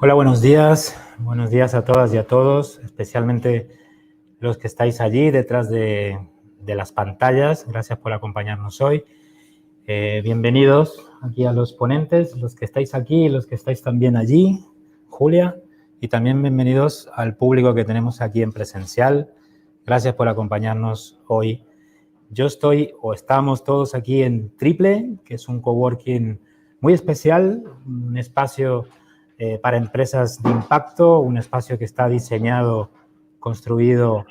Hola, buenos días a todas y a todos, especialmente los que estáis allí detrás de las pantallas. Gracias por acompañarnos hoy. Bienvenidos aquí a los ponentes, los que estáis aquí y los que estáis también allí, Julia, y también bienvenidos al público que tenemos aquí en presencial. Gracias por acompañarnos hoy. Yo estamos todos aquí en Triple, que es un coworking muy especial, un espacio para empresas de impacto, un espacio que está diseñado, construido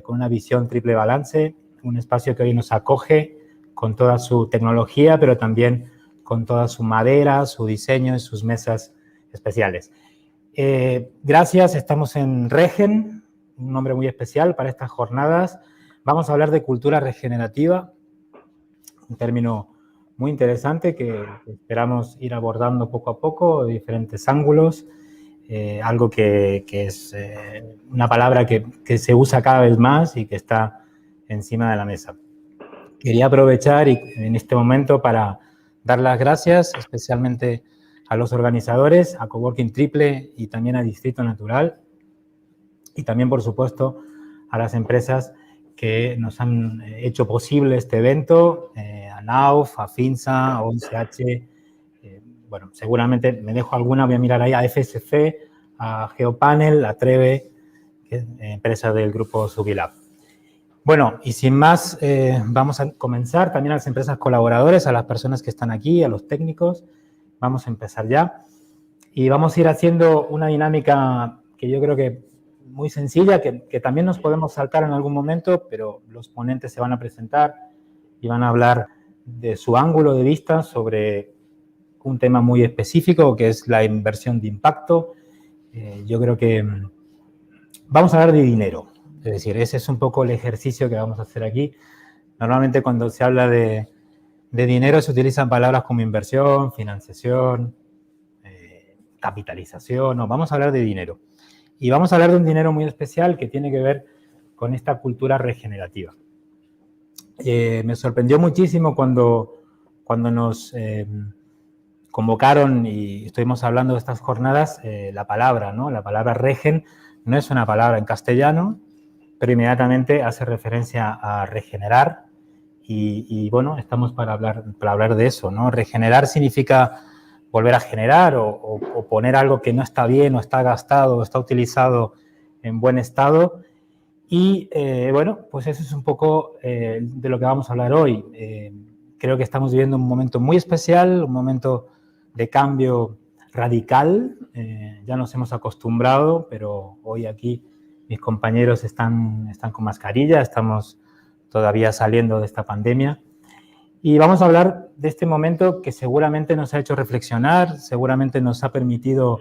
con una visión triple balance, un espacio que hoy nos acoge con toda su tecnología, pero también con toda su madera, su diseño y sus mesas especiales. Gracias, estamos en Regen, un nombre muy especial para estas jornadas. Vamos a hablar de cultura regenerativa, un término muy interesante que esperamos ir abordando poco a poco de diferentes ángulos, algo que es una palabra que se usa cada vez más y que está encima de la mesa. Quería aprovechar en este momento para dar las gracias especialmente a los organizadores, a Coworking Triple y también a Distrito Natural y también, por supuesto, a las empresas que nos han hecho posible este evento, a NAUF, a FINSA, a 11H, bueno, seguramente me dejo alguna, voy a mirar ahí, a FSC, a Geopanel, a Treve, que es empresa del grupo Subilab. Bueno, y sin más, vamos a comenzar también a las empresas colaboradores, a las personas que están aquí, a los técnicos. Vamos a empezar ya. Y vamos a ir haciendo una dinámica que yo creo que muy sencilla, que también nos podemos saltar en algún momento, pero los ponentes se van a presentar y van a hablar de su ángulo de vista sobre un tema muy específico, que es la inversión de impacto. Yo creo que vamos a hablar de dinero. Es decir, ese es un poco el ejercicio que vamos a hacer aquí. Normalmente cuando se habla de dinero se utilizan palabras como inversión, financiación, capitalización. No, vamos a hablar de dinero. Y vamos a hablar de un dinero muy especial que tiene que ver con esta cultura regenerativa. Me sorprendió muchísimo cuando nos convocaron y estuvimos hablando de estas jornadas, la palabra, ¿no? La palabra regen no es una palabra en castellano, pero inmediatamente hace referencia a regenerar y bueno, estamos para hablar de eso, ¿no? Regenerar significa volver a generar o poner algo que no está bien o está gastado o está utilizado en buen estado. Y bueno, pues eso es un poco de lo que vamos a hablar hoy. Creo que estamos viviendo un momento muy especial, un momento de cambio radical. Ya nos hemos acostumbrado, pero hoy aquí mis compañeros están con mascarilla, estamos todavía saliendo de esta pandemia. Y vamos a hablar de este momento que seguramente nos ha hecho reflexionar, seguramente nos ha permitido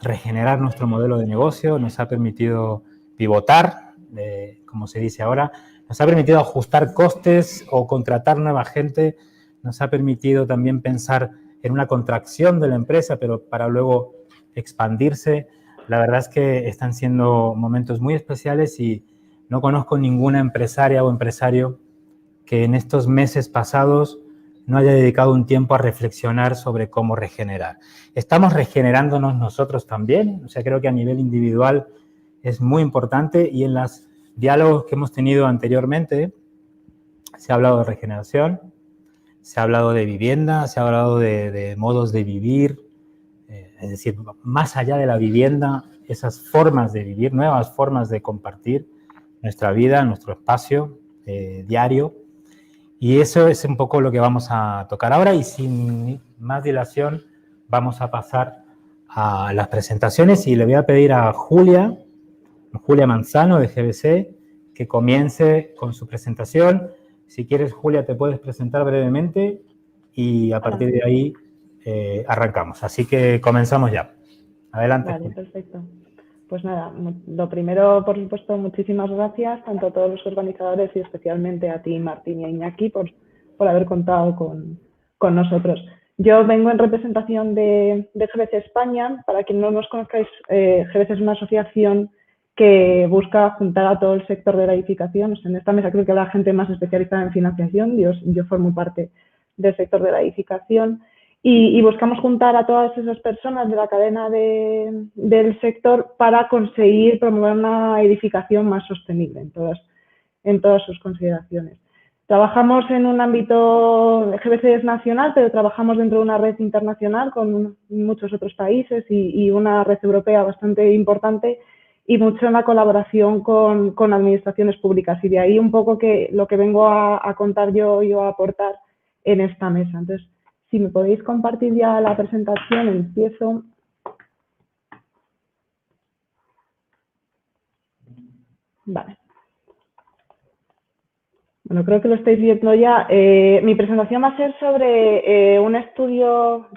regenerar nuestro modelo de negocio, nos ha permitido pivotar, como se dice ahora, nos ha permitido ajustar costes o contratar nueva gente, nos ha permitido también pensar en una contracción de la empresa, pero para luego expandirse. La verdad es que están siendo momentos muy especiales y no conozco ninguna empresaria o empresario que en estos meses pasados no haya dedicado un tiempo a reflexionar sobre cómo regenerar. Estamos regenerándonos nosotros también, o sea, creo que a nivel individual es muy importante y en los diálogos que hemos tenido anteriormente se ha hablado de regeneración, se ha hablado de vivienda, se ha hablado de modos de vivir, es decir, más allá de la vivienda, esas formas de vivir, nuevas formas de compartir nuestra vida, nuestro espacio diario. Y eso es un poco lo que vamos a tocar ahora y sin más dilación vamos a pasar a las presentaciones y le voy a pedir a Julia Manzano de GBC que comience con su presentación. Si quieres, Julia, te puedes presentar brevemente y a partir de ahí arrancamos. Así que comenzamos ya. Adelante. Vale, perfecto. Pues nada, lo primero, por supuesto, muchísimas gracias tanto a todos los organizadores y especialmente a ti, Martín y a Iñaki, por haber contado con nosotros. Yo vengo en representación de GBC España. Para quien no nos conozcáis, GBC es una asociación que busca juntar a todo el sector de la edificación. O sea, en esta mesa creo que la gente más especializada en financiación, yo formo parte del sector de la edificación. y buscamos juntar a todas esas personas de la cadena del sector para conseguir promover una edificación más sostenible en todas sus consideraciones. Trabajamos en un ámbito, GBC es nacional, pero trabajamos dentro de una red internacional con muchos otros países y una red europea bastante importante y mucho en la colaboración con administraciones públicas. Y de ahí un poco que lo que vengo a contar yo a aportar en esta mesa. Entonces, si me podéis compartir ya la presentación, empiezo. Vale. Bueno, creo que lo estáis viendo ya. Mi presentación va a ser sobre un estudio,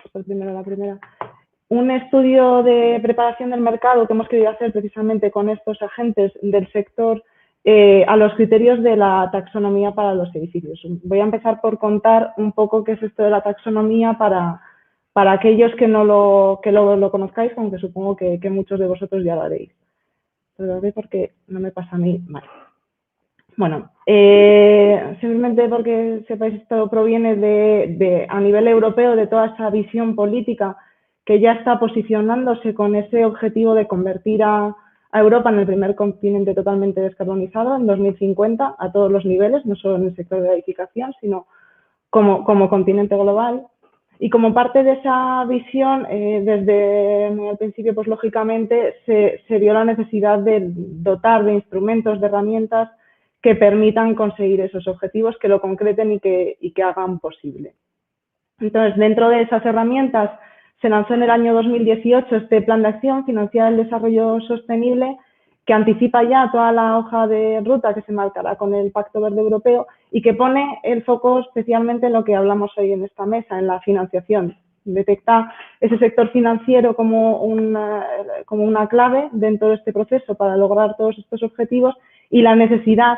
un estudio de preparación del mercado que hemos querido hacer precisamente con estos agentes del sector a los criterios de la taxonomía para los edificios. Voy a empezar por contar un poco qué es esto de la taxonomía para aquellos que no lo conozcáis, aunque supongo que muchos de vosotros ya lo haréis. Perdón, porque no me pasa a mí. Vale. Bueno, simplemente porque sepáis, esto proviene a nivel europeo de toda esa visión política que ya está posicionándose con ese objetivo de convertir a Europa en el primer continente totalmente descarbonizado en 2050 a todos los niveles, no solo en el sector de la edificación, sino como continente global. Y como parte de esa visión, desde el principio, pues lógicamente se vio la necesidad de dotar de instrumentos, de herramientas que permitan conseguir esos objetivos, que lo concreten y que hagan posible. Entonces, dentro de esas herramientas, se lanzó en el año 2018 este Plan de Acción Financiar el Desarrollo Sostenible, que anticipa ya toda la hoja de ruta que se marcará con el Pacto Verde Europeo y que pone el foco especialmente en lo que hablamos hoy en esta mesa, en la financiación. Detecta ese sector financiero como una clave dentro de este proceso para lograr todos estos objetivos y la necesidad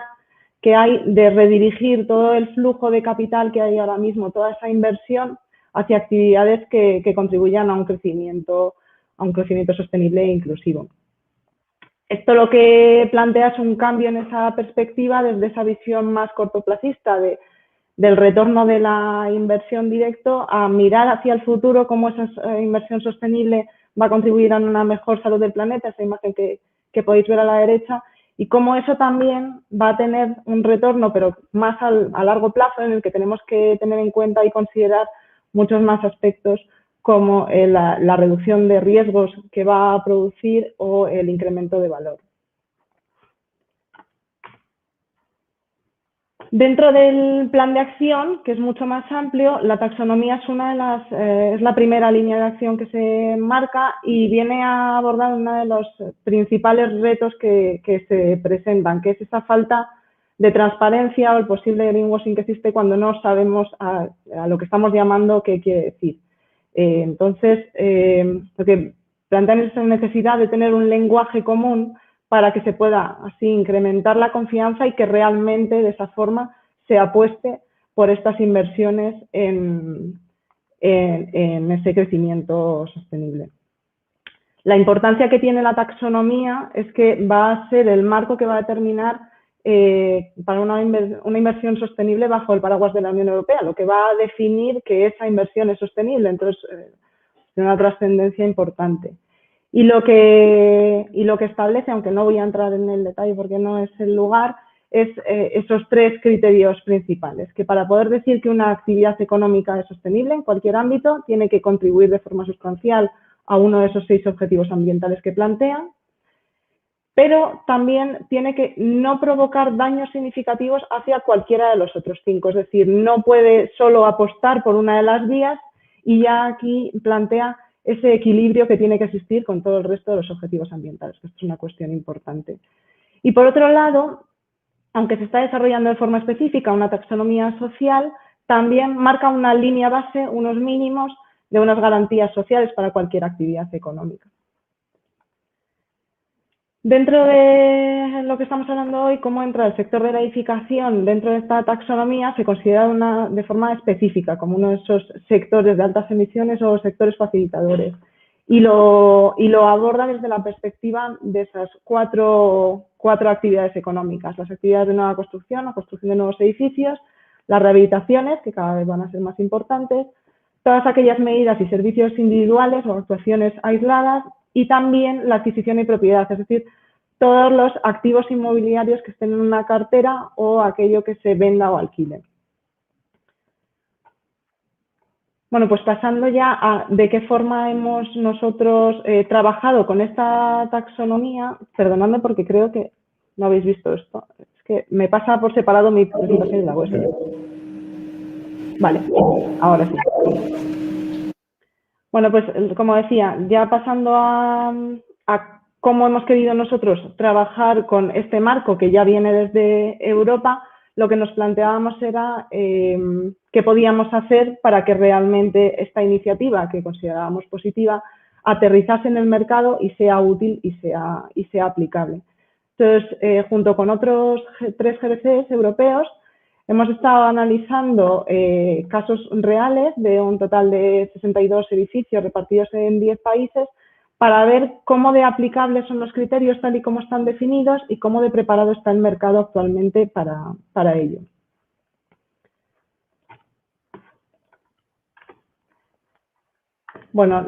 que hay de redirigir todo el flujo de capital que hay ahora mismo, toda esa inversión hacia actividades que contribuyan a un crecimiento sostenible e inclusivo. Esto lo que plantea es un cambio en esa perspectiva desde esa visión más cortoplacista del retorno de la inversión directo a mirar hacia el futuro cómo esa inversión sostenible va a contribuir a una mejor salud del planeta, esa imagen que podéis ver a la derecha, y cómo eso también va a tener un retorno, pero más a largo plazo, en el que tenemos que tener en cuenta y considerar muchos más aspectos como la reducción de riesgos que va a producir o el incremento de valor. Dentro del plan de acción, que es mucho más amplio, la taxonomía es la primera línea de acción que se marca y viene a abordar uno de los principales retos que se presentan, que es esa falta de transparencia o el posible greenwashing que existe cuando no sabemos a lo que estamos llamando qué quiere decir. Entonces, lo que plantean es la necesidad de tener un lenguaje común para que se pueda así incrementar la confianza y que realmente de esa forma se apueste por estas inversiones en ese crecimiento sostenible. La importancia que tiene la taxonomía es que va a ser el marco que va a determinar para una inversión sostenible bajo el paraguas de la Unión Europea, lo que va a definir que esa inversión es sostenible. Entonces, tiene una trascendencia importante. Y lo que establece, aunque no voy a entrar en el detalle porque no es el lugar, es esos tres criterios principales, que para poder decir que una actividad económica es sostenible en cualquier ámbito, tiene que contribuir de forma sustancial a uno de esos 6 objetivos ambientales que plantea, pero también tiene que no provocar daños significativos hacia cualquiera de los otros 5, es decir, no puede solo apostar por una de las vías y ya aquí plantea ese equilibrio que tiene que existir con todo el resto de los objetivos ambientales, que esto es una cuestión importante. Y por otro lado, aunque se está desarrollando de forma específica una taxonomía social, también marca una línea base, unos mínimos de unas garantías sociales para cualquier actividad económica. Dentro de lo que estamos hablando hoy, cómo entra el sector de la edificación dentro de esta taxonomía, se considera de forma específica como uno de esos sectores de altas emisiones o sectores facilitadores. Y lo aborda desde la perspectiva de esas cuatro actividades económicas: las actividades de nueva construcción, la construcción de nuevos edificios, las rehabilitaciones, que cada vez van a ser más importantes, todas aquellas medidas y servicios individuales o actuaciones aisladas y también la adquisición y propiedad, es decir, todos los activos inmobiliarios que estén en una cartera o aquello que se venda o alquile. Bueno, pues pasando ya a de qué forma hemos nosotros trabajado con esta taxonomía, perdonadme porque creo que no habéis visto esto, es que me pasa por separado mi presentación y la vuestra. Vale, ahora sí. Bueno, pues como decía, ya pasando a cómo hemos querido nosotros trabajar con este marco que ya viene desde Europa, lo que nos planteábamos era qué podíamos hacer para que realmente esta iniciativa, que considerábamos positiva, aterrizase en el mercado y sea útil y sea aplicable. Entonces, junto con otros 3 GBCs europeos, hemos estado analizando casos reales de un total de 62 edificios repartidos en 10 países para ver cómo de aplicables son los criterios tal y como están definidos y cómo de preparado está el mercado actualmente para ello. Bueno,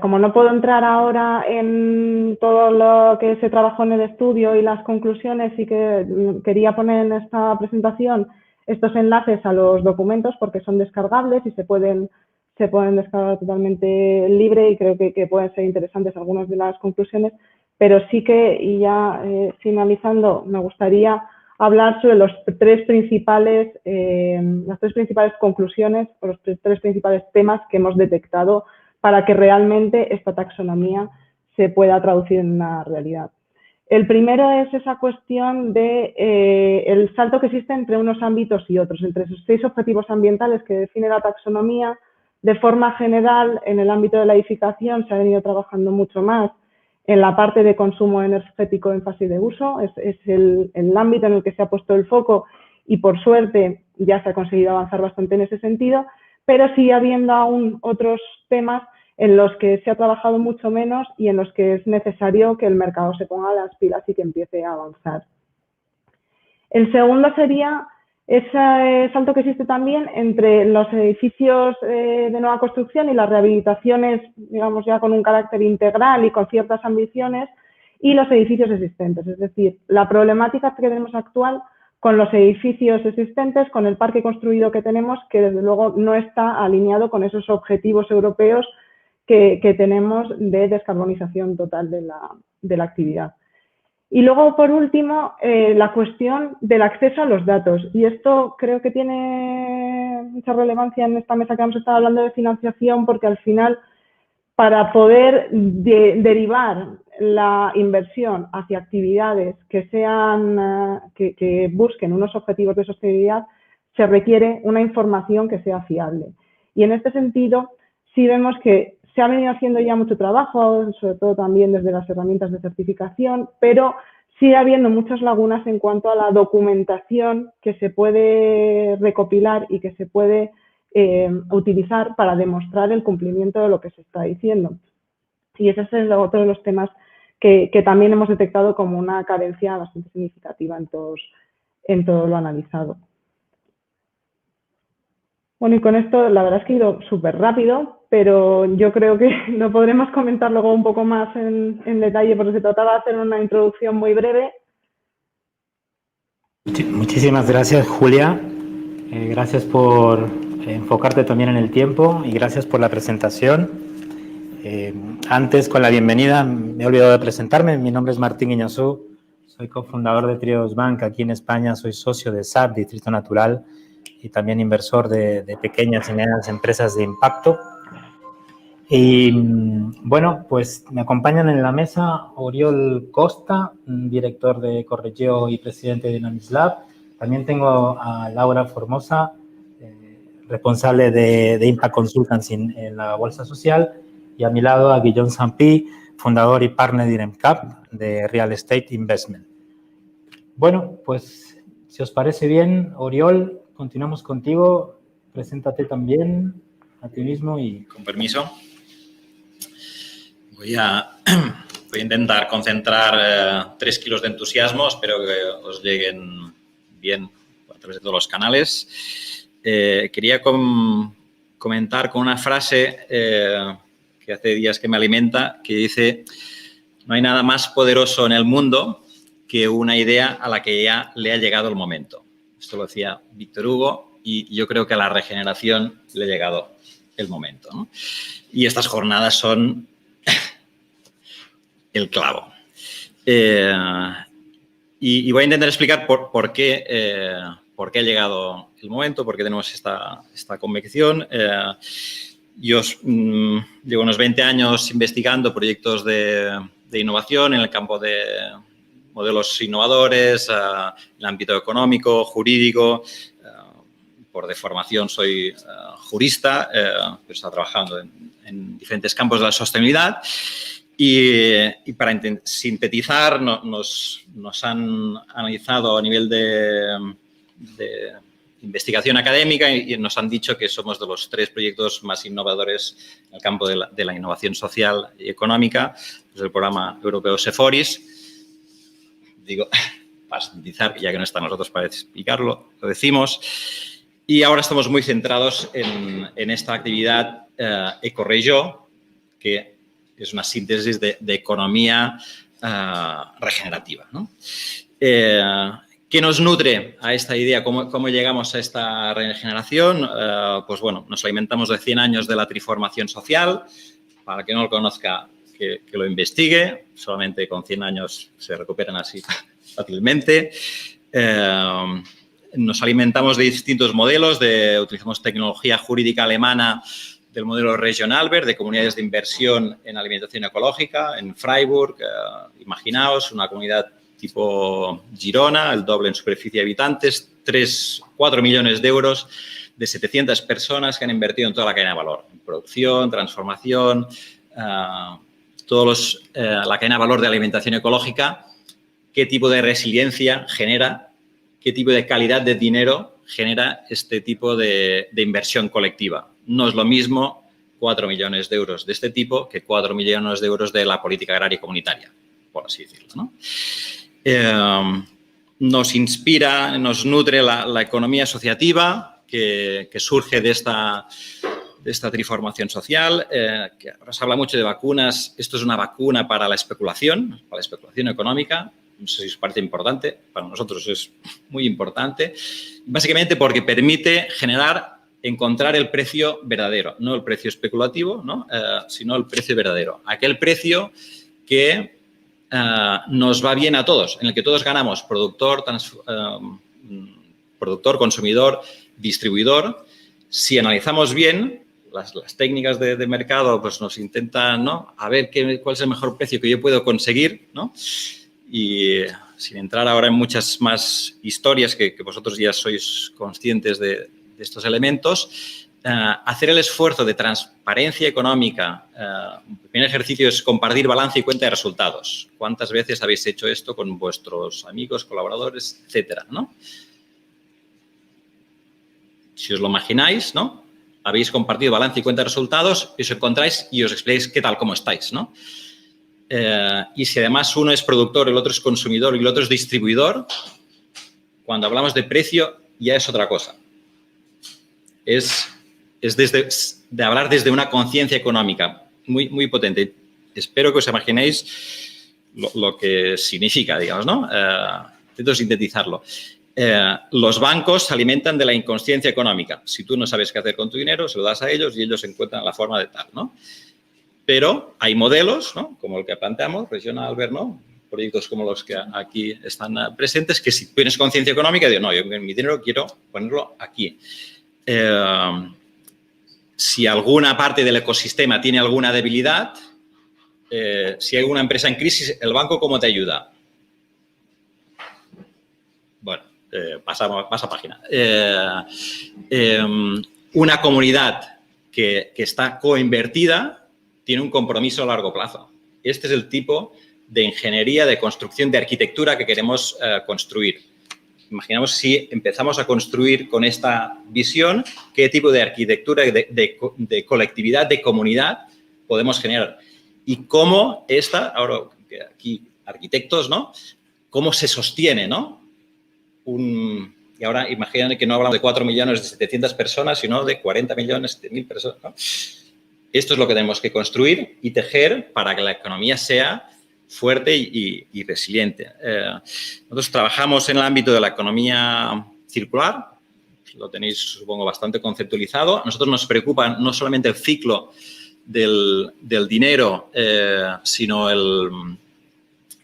como no puedo entrar ahora en todo lo que se trabajó en el estudio y las conclusiones, sí que quería poner en esta presentación estos enlaces a los documentos porque son descargables y se pueden descargar totalmente libre y creo que pueden ser interesantes algunas de las conclusiones, pero sí que, y ya finalizando, me gustaría hablar sobre las tres principales conclusiones o los tres principales temas que hemos detectado para que realmente esta taxonomía se pueda traducir en una realidad. El primero es esa cuestión de el salto que existe entre unos ámbitos y otros, entre esos 6 objetivos ambientales que define la taxonomía. De forma general, en el ámbito de la edificación se ha venido trabajando mucho más en la parte de consumo energético en fase de uso, es el ámbito en el que se ha puesto el foco y por suerte ya se ha conseguido avanzar bastante en ese sentido, pero sigue habiendo aún otros temas en los que se ha trabajado mucho menos y en los que es necesario que el mercado se ponga las pilas y que empiece a avanzar. El segundo sería ese salto que existe también entre los edificios de nueva construcción y las rehabilitaciones, digamos, ya con un carácter integral y con ciertas ambiciones, y los edificios existentes. Es decir, la problemática que tenemos actual con los edificios existentes, con el parque construido que tenemos, que desde luego no está alineado con esos objetivos europeos que tenemos de descarbonización total de la actividad. Y luego, por último, la cuestión del acceso a los datos. Y esto creo que tiene mucha relevancia en esta mesa que hemos estado hablando de financiación, porque al final, para poder derivar la inversión hacia actividades que sean, que busquen unos objetivos de sostenibilidad, se requiere una información que sea fiable. Y en este sentido, sí vemos que se ha venido haciendo ya mucho trabajo, sobre todo también desde las herramientas de certificación, pero sigue habiendo muchas lagunas en cuanto a la documentación que se puede recopilar y que se puede utilizar para demostrar el cumplimiento de lo que se está diciendo. Y ese es otro de los temas que también hemos detectado como una carencia bastante significativa en todo lo analizado. Bueno, y con esto la verdad es que he ido súper rápido, pero yo creo que lo podremos comentar luego un poco más en detalle, porque se trataba de hacer una introducción muy breve. Muchísimas gracias, Julia. Gracias por enfocarte también en el tiempo y gracias por la presentación. Antes, con la bienvenida, me he olvidado de presentarme. Mi nombre es Martín Iñazú, soy cofundador de Triodos Bank. Aquí en España soy socio de SAP, Distrito Natural, y también inversor de pequeñas y medianas empresas de impacto. Y bueno, pues me acompañan en la mesa Oriol Costa, director de Correggio y presidente de Dynamics Lab. También tengo a Laura Formosa, responsable de Impact Consultants en la Bolsa Social, y a mi lado a Guillaume Sampy, fundador y partner de IREMCAP, de Real Estate Investment. Bueno, pues si os parece bien, Oriol, continuamos contigo. Preséntate también a ti mismo y... Con permiso. Voy a intentar concentrar 3 kilos de entusiasmo. Espero que os lleguen bien a través de todos los canales. Quería comentar con una frase que hace días que me alimenta, que dice: no hay nada más poderoso en el mundo que una idea a la que ya le ha llegado el momento. Esto lo decía Víctor Hugo y yo creo que a la regeneración le ha llegado el momento, ¿no? Y estas jornadas son el clavo. Y voy a intentar explicar por qué ha llegado el momento, por qué tenemos esta convicción. Yo llevo unos 20 años investigando proyectos de innovación en el campo de modelos innovadores, en el ámbito económico, jurídico. Por de formación soy jurista, pero he estado trabajando en diferentes campos de la sostenibilidad. Y para sintetizar, nos han analizado a nivel de investigación académica y nos han dicho que somos de los 3 proyectos más innovadores en el campo de la innovación social y económica, pues el programa europeo SEFORIS. Digo, para sintetizar, ya que no están nosotros para explicarlo, lo decimos. Y ahora estamos muy centrados en esta actividad Ecoregio, que es una síntesis de economía regenerativa, ¿no? ¿Qué nos nutre a esta idea? ¿Cómo llegamos a esta regeneración? Pues bueno, nos alimentamos de 100 años de la triformación social. Para el que no lo conozca, que lo investigue. Solamente con 100 años se recuperan así fácilmente. Nos alimentamos de distintos modelos. Utilizamos tecnología jurídica alemana del modelo Regionalbert, de comunidades de inversión en alimentación ecológica, en Freiburg. Imaginaos una comunidad tipo Girona, el doble en superficie de habitantes, 4 millones de euros de 700 personas que han invertido en toda la cadena de valor, en producción, transformación, la cadena de valor de alimentación ecológica. ¿Qué tipo de resiliencia genera? ¿Qué tipo de calidad de dinero genera este tipo de inversión colectiva? No es lo mismo 4 millones de euros de este tipo que 4 millones de euros de la política agraria y comunitaria, por así decirlo, ¿no? Nos inspira, nos nutre la economía asociativa que surge de esta triformación social, que ahora se habla mucho de vacunas. Esto es una vacuna para la especulación económica. No sé si os parece importante, para nosotros es muy importante, básicamente porque permite encontrar el precio verdadero, no el precio especulativo, ¿no? Sino el precio verdadero. Aquel precio que nos va bien a todos, en el que todos ganamos, productor, consumidor, distribuidor. Si analizamos bien, las técnicas de mercado pues nos intentan, ¿no?, a ver cuál es el mejor precio que yo puedo conseguir, ¿no? Y sin entrar ahora en muchas más historias que vosotros ya sois conscientes de estos elementos, hacer el esfuerzo de transparencia económica. Un primer ejercicio es compartir balance y cuenta de resultados. ¿Cuántas veces habéis hecho esto con vuestros amigos, colaboradores, etcétera, ¿no? Si os lo imagináis, ¿no? Habéis compartido balance y cuenta de resultados y os encontráis y os explicáis qué tal, cómo estáis, ¿no? Y si además uno es productor, el otro es consumidor y el otro es distribuidor, cuando hablamos de precio ya es otra cosa. Es de hablar desde una conciencia económica muy, muy potente. Espero que os imaginéis lo que significa, digamos, ¿no? Intento sintetizarlo. Los bancos se alimentan de la inconsciencia económica. Si tú no sabes qué hacer con tu dinero, se lo das a ellos y ellos encuentran la forma de tal, ¿no? Pero hay modelos, ¿no?, como el que planteamos, Regionalbert, ¿no?, proyectos como los que aquí están presentes, que si tienes conciencia económica, digo, no, yo mi dinero quiero ponerlo aquí. Si alguna parte del ecosistema tiene alguna debilidad, si hay una empresa en crisis, ¿el banco cómo te ayuda? Bueno, pasa página. Una comunidad que está coinvertida tiene un compromiso a largo plazo. Este es el tipo de ingeniería, de construcción, de arquitectura que queremos construir. Imaginamos si empezamos a construir con esta visión, qué tipo de arquitectura, de colectividad, de comunidad podemos generar. Y cómo ahora aquí arquitectos, ¿no?, cómo se sostiene, ¿no?, un Y ahora imaginen que no hablamos de 4 millones de 700 personas, sino de 40 millones de 1.000 personas, ¿no? Esto es lo que tenemos que construir y tejer para que la economía sea fuerte y resiliente. Nosotros trabajamos en el ámbito de la economía circular, lo tenéis, supongo, bastante conceptualizado. A nosotros nos preocupa no solamente el ciclo del dinero, sino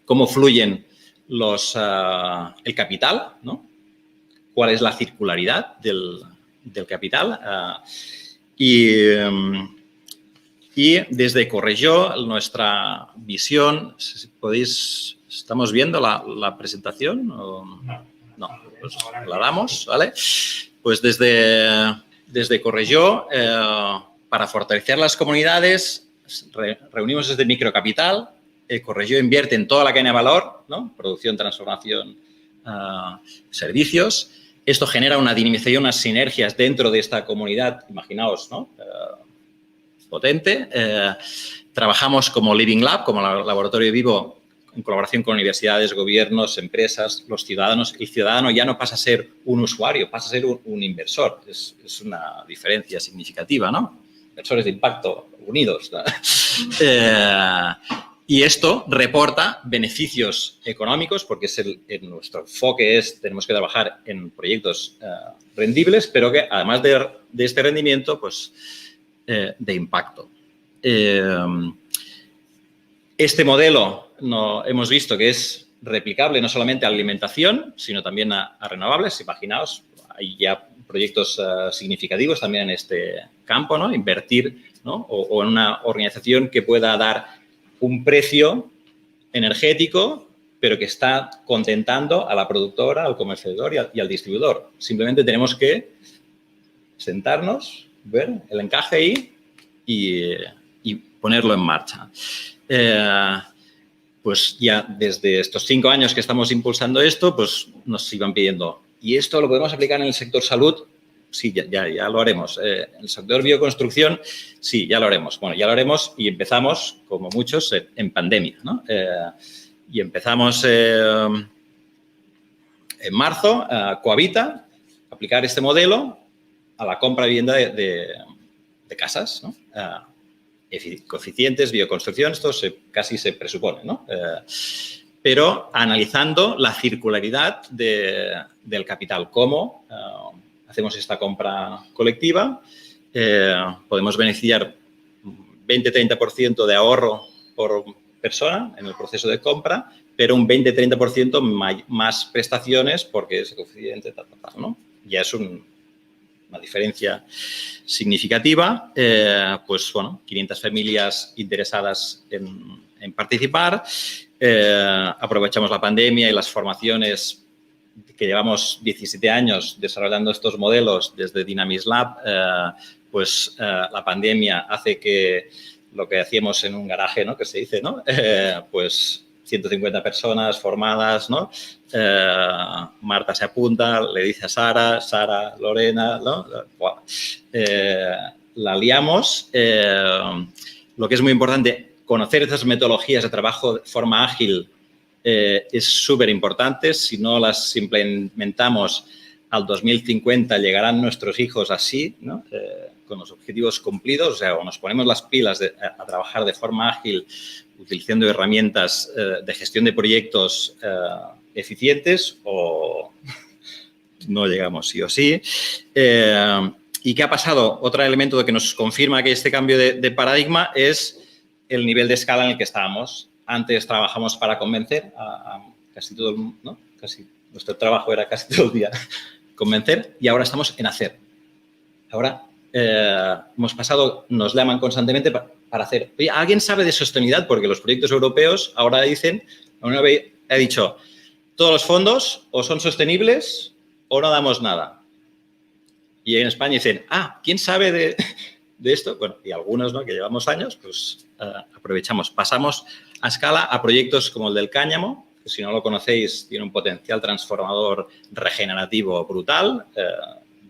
cómo fluyen el capital, ¿no? Cuál es la circularidad del capital. Y desde Correlló, nuestra visión, si podéis, ¿estamos viendo la presentación? No, pues la damos, ¿vale? Pues desde Correlló, para fortalecer las comunidades, reunimos desde microcapital. Correlló invierte en toda la cadena de valor, ¿no? Producción, transformación, servicios. Esto genera una dinamización, unas sinergias dentro de esta comunidad, imaginaos, ¿no? Potente. Trabajamos como Living Lab, como laboratorio vivo, en colaboración con universidades, gobiernos, empresas, los ciudadanos. El ciudadano ya no pasa a ser un usuario, pasa a ser un inversor. Es una diferencia significativa, ¿no? Inversores de impacto unidos, ¿no? Y esto reporta beneficios económicos, porque nuestro enfoque tenemos que trabajar en proyectos rendibles, pero que además de este rendimiento, pues, de impacto. Este modelo hemos visto que es replicable no solamente a alimentación, sino también a renovables. Imaginaos, hay ya proyectos significativos también en este campo, ¿no? Invertir, ¿no? O en una organización que pueda dar un precio energético, pero que está contentando a la productora, al comercializador y al distribuidor. Simplemente tenemos que sentarnos, ver el encaje ahí y ponerlo en marcha. Pues ya desde estos 5 años que estamos impulsando esto, pues nos iban pidiendo, ¿y esto lo podemos aplicar en el sector salud? Sí, ya lo haremos. En el sector bioconstrucción, sí, ya lo haremos. Bueno, ya lo haremos y empezamos, como muchos, en pandemia, ¿no? Y empezamos en marzo, Cohabita, aplicar este modelo a la compra de vivienda de casas, ¿no? Coeficientes, bioconstrucción, esto casi se presupone, ¿no? Pero analizando la circularidad del capital, cómo hacemos esta compra colectiva, podemos beneficiar 20-30% de ahorro por persona en el proceso de compra, pero un 20-30% más prestaciones porque ese coeficiente, ¿no? Ya es una diferencia significativa. Pues, bueno, 500 familias interesadas en participar. Aprovechamos la pandemia y las formaciones que llevamos 17 años desarrollando estos modelos desde Dynamis Lab. Pues la pandemia hace que lo que hacíamos en un garaje, ¿no? Que se dice, ¿no? Pues 150 personas formadas, ¿no? Marta se apunta, le dice a Sara, Lorena, ¿no? La liamos. Lo que es muy importante, conocer esas metodologías de trabajo de forma ágil es súper importante. Si no las implementamos al 2050, llegarán nuestros hijos así, ¿no? Con los objetivos cumplidos. O sea, o nos ponemos las pilas a trabajar de forma ágil, utilizando herramientas de gestión de proyectos eficientes, o no llegamos sí o sí. ¿Y qué ha pasado? Otro elemento que nos confirma que este cambio de paradigma es el nivel de escala en el que estábamos. Antes trabajamos para convencer a casi todo el mundo, ¿no? Nuestro trabajo era casi todo el día convencer, y ahora estamos en hacer. Ahora hemos pasado, nos llaman constantemente para hacer. Oye, ¿alguien sabe de sostenibilidad? Porque los proyectos europeos ahora dicen, la Unión Europea ha dicho, todos los fondos o son sostenibles o no damos nada. Y en España dicen, ¿quién sabe de esto? Bueno, y algunos, ¿no? Que llevamos años, pues aprovechamos. Pasamos a escala a proyectos como el del cáñamo, que si no lo conocéis, tiene un potencial transformador regenerativo brutal.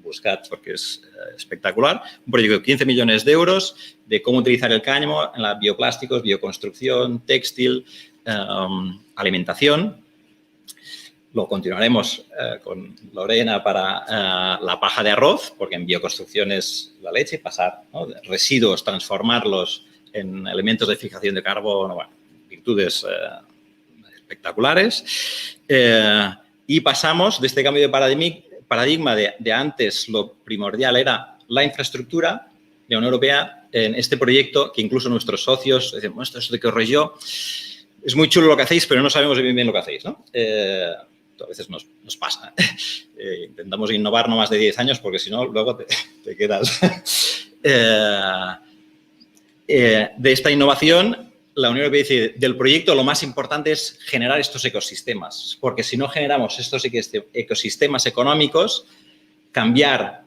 Buscad porque es espectacular. Un proyecto de 15 millones de euros de cómo utilizar el cáñamo en la bioplásticos, bioconstrucción, textil, alimentación. lo continuaremos con Lorena para la paja de arroz, porque en bioconstrucción es la leche, pasar, ¿no?, de residuos, transformarlos en elementos de fijación de carbono, bueno, virtudes espectaculares. Y pasamos de este cambio de paradigma de antes lo primordial era la infraestructura de la Unión Europea en este proyecto que incluso nuestros socios dicen, bueno, esto de qué rollo, es muy chulo lo que hacéis, pero no sabemos bien lo que hacéis, ¿no? A veces nos pasa. Intentamos innovar no más de 10 años porque si no, luego te quedas. De esta innovación, la Unión Europea dice, del proyecto lo más importante es generar estos ecosistemas, porque si no generamos estos ecosistemas económicos, cambiar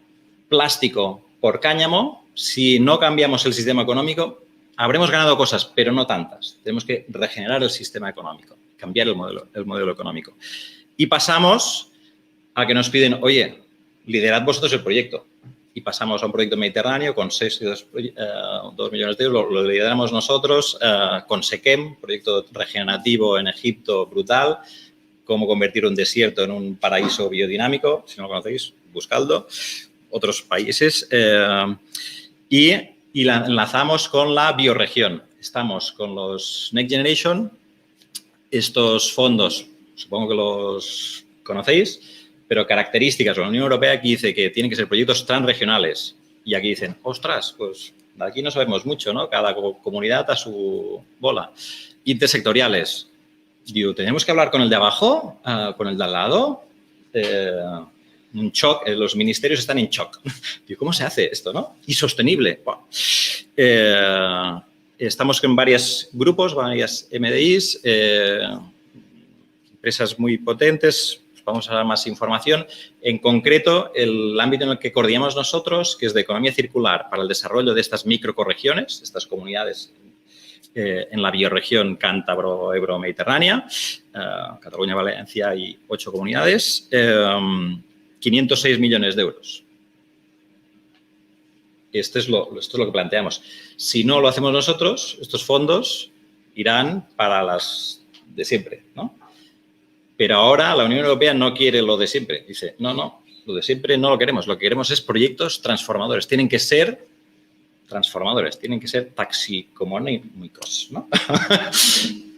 plástico por cáñamo, si no cambiamos el sistema económico, habremos ganado cosas, pero no tantas. Tenemos que regenerar el sistema económico, cambiar el modelo económico. Y pasamos a que nos piden, oye, liderad vosotros el proyecto. Y pasamos a un proyecto mediterráneo con 6,2 millones de euros. Lo lideramos nosotros con SEQEM, proyecto regenerativo en Egipto brutal. Cómo convertir un desierto en un paraíso biodinámico. Si no lo conocéis, buscadlo. Otros países. Y la enlazamos con la bioregión. Estamos con los Next Generation. Estos fondos, supongo que los conocéis, pero características de la Unión Europea aquí dice que tienen que ser proyectos transregionales. Y aquí dicen, ostras, pues de aquí no sabemos mucho, ¿no? Cada comunidad a su bola. Intersectoriales. Digo, ¿tenemos que hablar con el de abajo? ¿Con el de al lado? Un shock, los ministerios están en shock. Digo, ¿cómo se hace esto, no? Y sostenible. Wow. Estamos con varios grupos, varias MDIs, empresas muy potentes. Vamos a dar más información. En concreto, el ámbito en el que coordinamos nosotros, que es de economía circular para el desarrollo de estas microcorregiones, estas comunidades en la bioregión cántabro-ebro-mediterránea, Cataluña, Valencia y 8 comunidades, 506 millones de euros. Esto es lo que planteamos. Si no lo hacemos nosotros, estos fondos irán para las de siempre, ¿no? Pero ahora la Unión Europea no quiere lo de siempre. Dice, no, lo de siempre no lo queremos. Lo que queremos es proyectos transformadores. Tienen que ser transformadores, tienen que ser taxicomónicos, ¿no?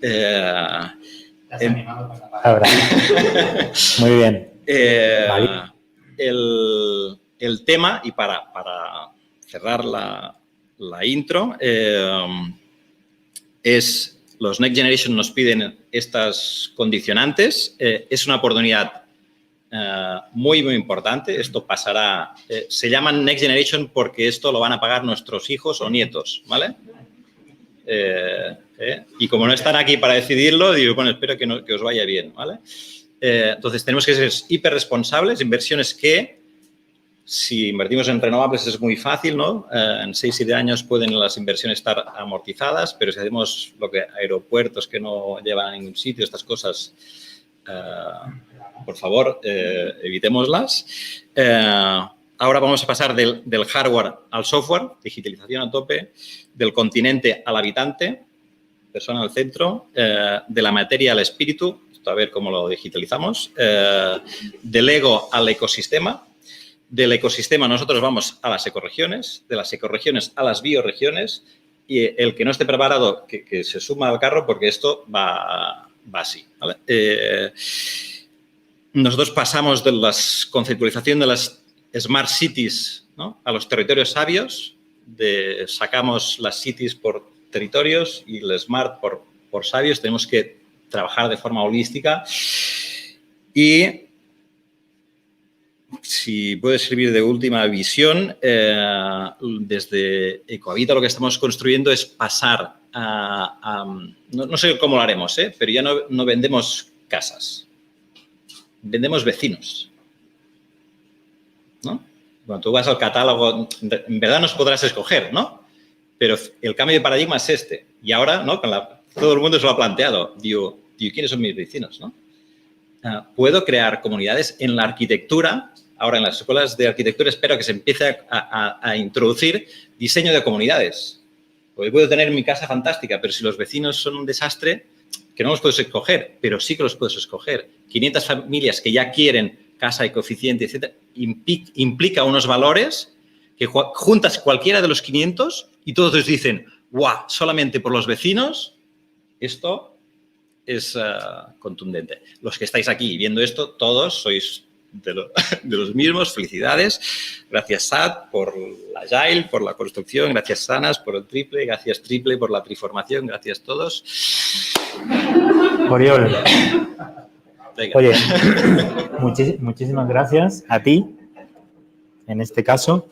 Estás animado con la palabra. Muy bien. Vale. El tema, y para cerrar la intro, es... Los Next Generation nos piden estas condicionantes. Es una oportunidad muy, muy importante. Esto pasará... se llaman Next Generation porque esto lo van a pagar nuestros hijos o nietos, ¿vale? Y como no están aquí para decidirlo, digo, bueno, espero que os vaya bien, ¿vale? Entonces, tenemos que ser hiperresponsables, inversiones que, si invertimos en renovables es muy fácil, ¿no? En 6-7 años pueden las inversiones estar amortizadas, pero si hacemos lo que aeropuertos que no llevan a ningún sitio, estas cosas, por favor, evitémoslas. Ahora vamos a pasar del hardware al software, digitalización a tope, del continente al habitante, persona al centro, de la materia al espíritu, esto a ver cómo lo digitalizamos, del ego al ecosistema. Del ecosistema nosotros vamos a las ecorregiones, de las ecorregiones a las bioregiones y el que no esté preparado que se suma al carro porque esto va así, ¿vale? Nosotros pasamos de la conceptualización de las smart cities, ¿no?, a los territorios sabios, sacamos las cities por territorios y el smart por sabios. Tenemos que trabajar de forma holística y... Si puede servir de última visión, desde Ecohabita lo que estamos construyendo es pasar no sé cómo lo haremos, pero ya no vendemos casas, vendemos vecinos, ¿no? Cuando tú vas al catálogo, en verdad nos podrás escoger, ¿no? Pero el cambio de paradigma es este. Y ahora, ¿no?, todo el mundo se lo ha planteado. Digo, ¿quiénes son mis vecinos, no? Puedo crear comunidades en la arquitectura. Ahora, en las escuelas de arquitectura espero que se empiece a introducir diseño de comunidades. Porque puedo tener mi casa fantástica, pero si los vecinos son un desastre, que no los puedes escoger, pero sí que los puedes escoger. 500 familias que ya quieren casa y coeficiente, etcétera, implica unos valores que juntas cualquiera de los 500 y todos dicen, ¡guau! Solamente por los vecinos, esto es contundente. Los que estáis aquí viendo esto, todos sois de los mismos. Felicidades. Gracias, Sad, por la Agile, por la construcción. Gracias, Sanas, por el triple. Gracias, triple, por la triformación. Gracias a todos. Oriol. Venga. Oye, muchísimas gracias a ti, en este caso.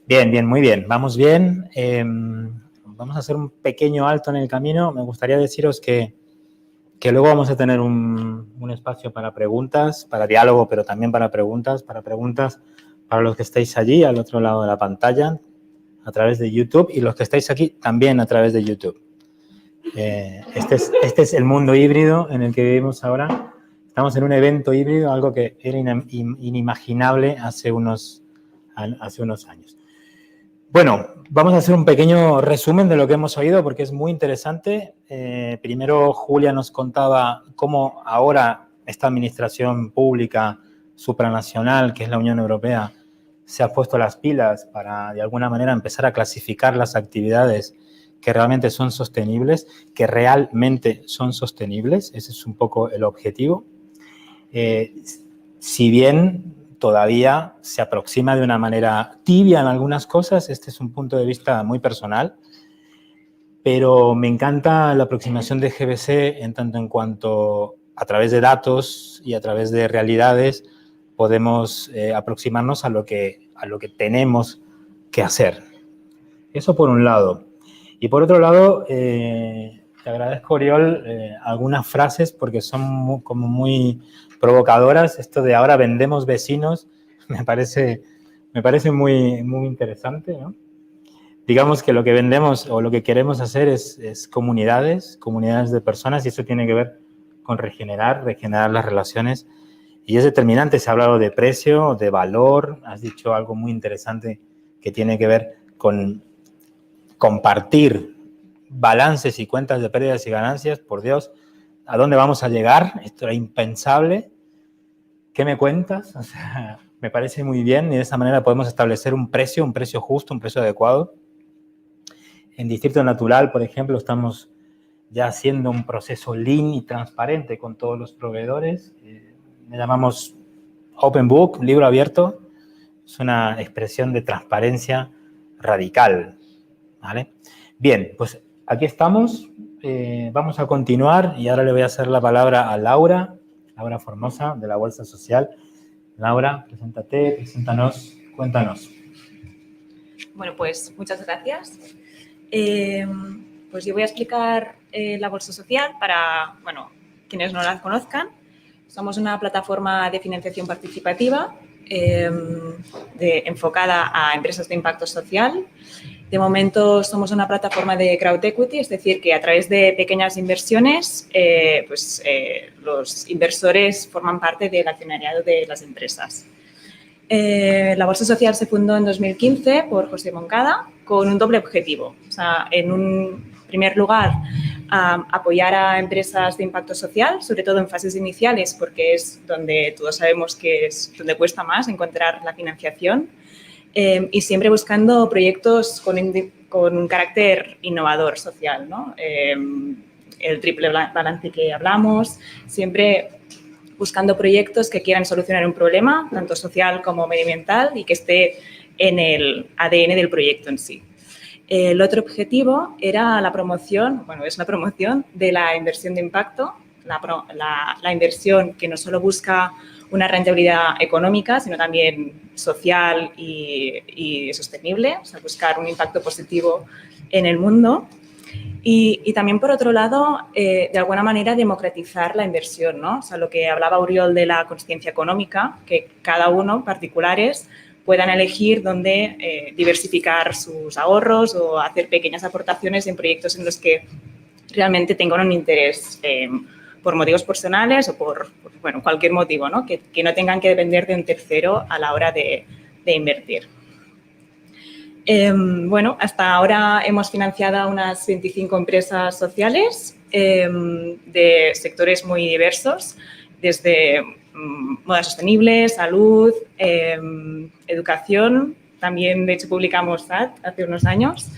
Bien, bien, muy bien. Vamos bien. Vamos a hacer un pequeño alto en el camino. Me gustaría deciros que luego vamos a tener un espacio para preguntas, para diálogo, pero también para preguntas para los que estáis allí, al otro lado de la pantalla, a través de YouTube, y los que estáis aquí también a través de YouTube. Este es el mundo híbrido en el que vivimos ahora. Estamos en un evento híbrido, algo que era inimaginable hace unos años. Bueno, vamos a hacer un pequeño resumen de lo que hemos oído porque es muy interesante. Primero, Julia nos contaba cómo ahora esta administración pública supranacional, que es la Unión Europea, se ha puesto las pilas para, de alguna manera, empezar a clasificar las actividades que realmente son sostenibles, Ese es un poco el objetivo. Si bien todavía se aproxima de una manera tibia en algunas cosas, este es un punto de vista muy personal, pero me encanta la aproximación de GBC en tanto en cuanto a través de datos y a través de realidades podemos aproximarnos a lo que tenemos que hacer. Eso por un lado. Y por otro lado, te agradezco, Oriol, algunas frases porque son muy provocadoras. Esto de ahora vendemos vecinos me parece muy interesante, ¿no? Digamos que lo que vendemos o lo que queremos hacer es comunidades de personas, y eso tiene que ver con regenerar las relaciones. Y es determinante. Se ha hablado de precio, de valor. Has dicho algo muy interesante que tiene que ver con compartir balances y cuentas de pérdidas y ganancias. Por Dios, ¿a dónde vamos a llegar? Esto era impensable. ¿Qué me cuentas? O sea, me parece muy bien y de esa manera podemos establecer un precio justo, un precio adecuado. En Distrito Natural, por ejemplo, estamos ya haciendo un proceso lean y transparente con todos los proveedores. Le llamamos Open Book, libro abierto. Es una expresión de transparencia radical, ¿vale? Bien, pues aquí estamos. Vamos a continuar y ahora le voy a hacer la palabra a Laura Formosa, de la Bolsa Social. Laura, preséntanos, cuéntanos. Bueno, pues muchas gracias. Pues yo voy a explicar la Bolsa Social para, bueno, quienes no la conozcan. Somos una plataforma de financiación participativa enfocada a empresas de impacto social. De momento somos una plataforma de crowd equity, es decir, que a través de pequeñas inversiones, los inversores forman parte del accionariado de las empresas. La Bolsa Social se fundó en 2015 por José Moncada con un doble objetivo. O sea, en un primer lugar, apoyar a empresas de impacto social, sobre todo en fases iniciales, porque es donde todos sabemos que es donde cuesta más encontrar la financiación. Y siempre buscando proyectos con un carácter innovador social, ¿no? El triple balance que hablamos, siempre buscando proyectos que quieran solucionar un problema, tanto social como medioambiental, y que esté en el ADN del proyecto en sí. El otro objetivo era la promoción, bueno, es la promoción de la inversión de impacto, la inversión que no solo busca una rentabilidad económica, sino también social y sostenible, o sea, buscar un impacto positivo en el mundo. Y también, por otro lado, de alguna manera, democratizar la inversión, ¿no? O sea, lo que hablaba Oriol de la consciencia económica, que cada uno, particulares, puedan elegir dónde diversificar sus ahorros o hacer pequeñas aportaciones en proyectos en los que realmente tengan un interés por motivos personales o por bueno, cualquier motivo, ¿no? Que no tengan que depender de un tercero a la hora de invertir. Bueno, hasta ahora hemos financiado a unas 25 empresas sociales de sectores muy diversos, desde moda sostenible, salud, educación. También, de hecho, publicamos TAT hace unos años.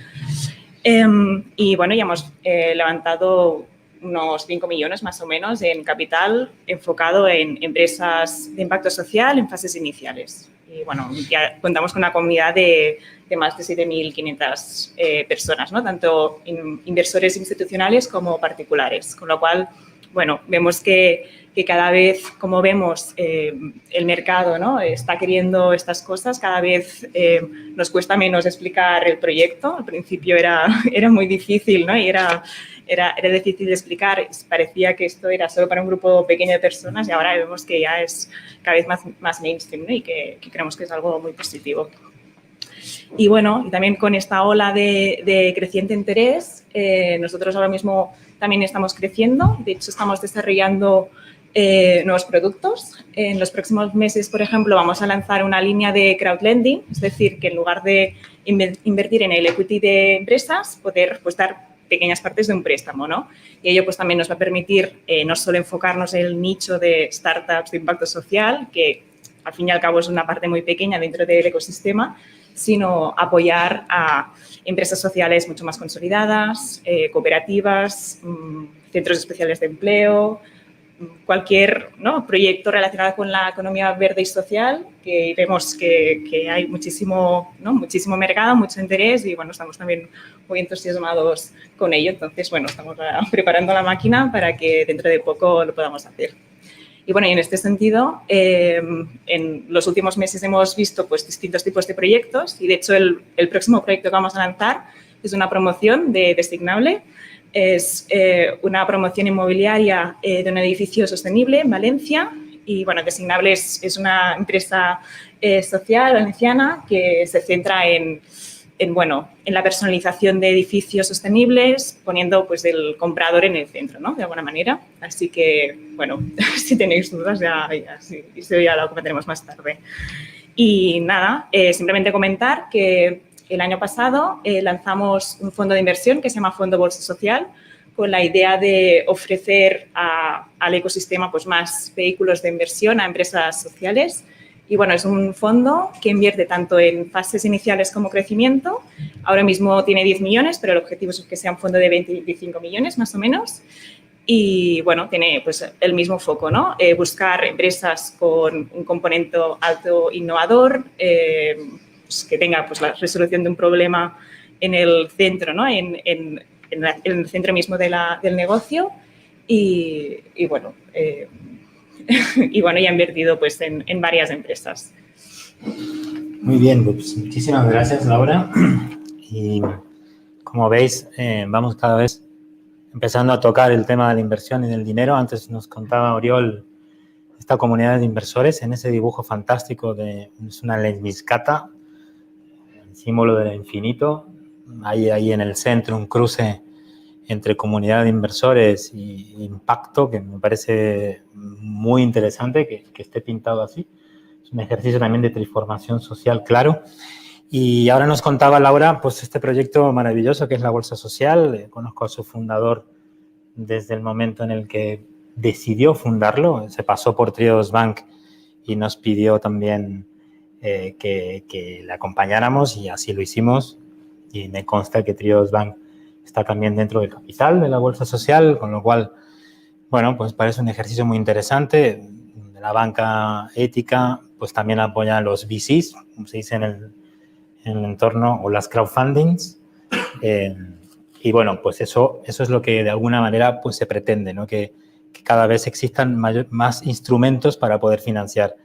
Y bueno, ya hemos levantado unos 5 millones más o menos en capital enfocado en empresas de impacto social en fases iniciales. Y bueno, ya contamos con una comunidad de más de 7.500 personas, ¿no? Tanto inversores institucionales como particulares. Con lo cual, bueno, vemos que cada vez, como vemos, el mercado, ¿no?, está queriendo estas cosas, cada vez nos cuesta menos explicar el proyecto. Al principio era muy difícil, ¿no? Y era difícil de explicar. Parecía que esto era solo para un grupo pequeño de personas y ahora vemos que ya es cada vez más mainstream, ¿no? Y que creemos que es algo muy positivo. Y bueno, y también con esta ola de creciente interés, nosotros ahora mismo también estamos creciendo. De hecho, estamos desarrollando nuevos productos. En los próximos meses, por ejemplo, vamos a lanzar una línea de crowdlending, es decir, que en lugar de invertir en el equity de empresas, poder pues, dar pequeñas partes de un préstamo, ¿no? Y ello pues, también nos va a permitir no solo enfocarnos en el nicho de startups de impacto social, que al fin y al cabo es una parte muy pequeña dentro del ecosistema, sino apoyar a empresas sociales mucho más consolidadas, cooperativas, centros especiales de empleo, cualquier, ¿no?, proyecto relacionado con la economía verde y social, que vemos que hay muchísimo mercado, mucho interés y, bueno, estamos también muy entusiasmados con ello. Entonces, bueno, estamos preparando la máquina para que dentro de poco lo podamos hacer. Y, bueno, y en este sentido, en los últimos meses hemos visto pues, distintos tipos de proyectos y, de hecho, el próximo proyecto que vamos a lanzar es una promoción de Designable. Es una promoción inmobiliaria de un edificio sostenible en Valencia y, bueno, Designable es una empresa social valenciana que se centra en la personalización de edificios sostenibles, poniendo pues el comprador en el centro, ¿no?, de alguna manera. Así que, bueno, si tenéis dudas ya lo comentaremos más tarde. Y nada, simplemente comentar que el año pasado lanzamos un fondo de inversión que se llama Fondo Bolsa Social, con la idea de ofrecer al ecosistema pues, más vehículos de inversión a empresas sociales. Y, bueno, es un fondo que invierte tanto en fases iniciales como crecimiento. Ahora mismo tiene 10 millones, pero el objetivo es que sea un fondo de 25 millones más o menos. Y, bueno, tiene pues, el mismo foco, ¿no? Buscar empresas con un componente alto innovador, pues, que tenga pues, la resolución de un problema en el centro, ¿no?, en el centro mismo del negocio. Y bueno, ya ha invertido pues, en varias empresas. Muy bien, pues muchísimas gracias, Laura. Y como veis, vamos cada vez empezando a tocar el tema de la inversión y del dinero. Antes nos contaba Oriol esta comunidad de inversores en ese dibujo fantástico es una lesbiscata, el símbolo del infinito. Hay ahí en el centro un cruce entre comunidad de inversores y impacto que me parece muy interesante que esté pintado así. Es un ejercicio también de transformación social, claro. Y ahora nos contaba Laura pues este proyecto maravilloso que es la Bolsa Social. Conozco a su fundador desde el momento en el que decidió fundarlo. Se pasó por Triodos Bank y nos pidió también que le acompañáramos y así lo hicimos. Y me consta que Triodos Bank está también dentro del capital de la Bolsa Social, con lo cual, bueno, pues parece un ejercicio muy interesante. De la banca ética, pues también apoya a los VCs, como se dice en el entorno, o las crowdfundings. Y, bueno, pues eso es lo que de alguna manera pues se pretende, ¿no? Que cada vez existan más instrumentos para poder financiar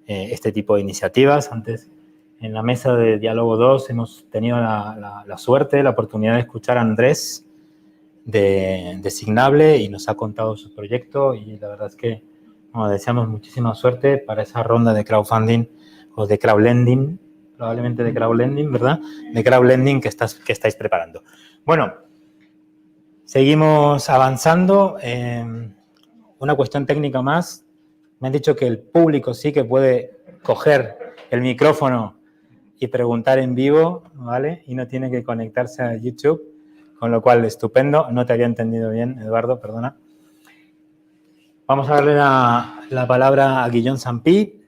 este tipo de iniciativas. Antes, en la mesa de Diálogo 2 hemos tenido la suerte, la oportunidad de escuchar a Andrés de Designable y nos ha contado su proyecto y la verdad es que deseamos muchísima suerte para esa ronda de crowdfunding o de crowdlending, probablemente de crowdlending, ¿verdad? De crowdlending que estáis preparando. Bueno, seguimos avanzando. Una cuestión técnica más. Me han dicho que el público sí que puede coger el micrófono y preguntar en vivo, ¿vale? Y no tiene que conectarse a YouTube, con lo cual, estupendo. No te había entendido bien, Eduardo, perdona. Vamos a darle la palabra a Guillaume Sampy.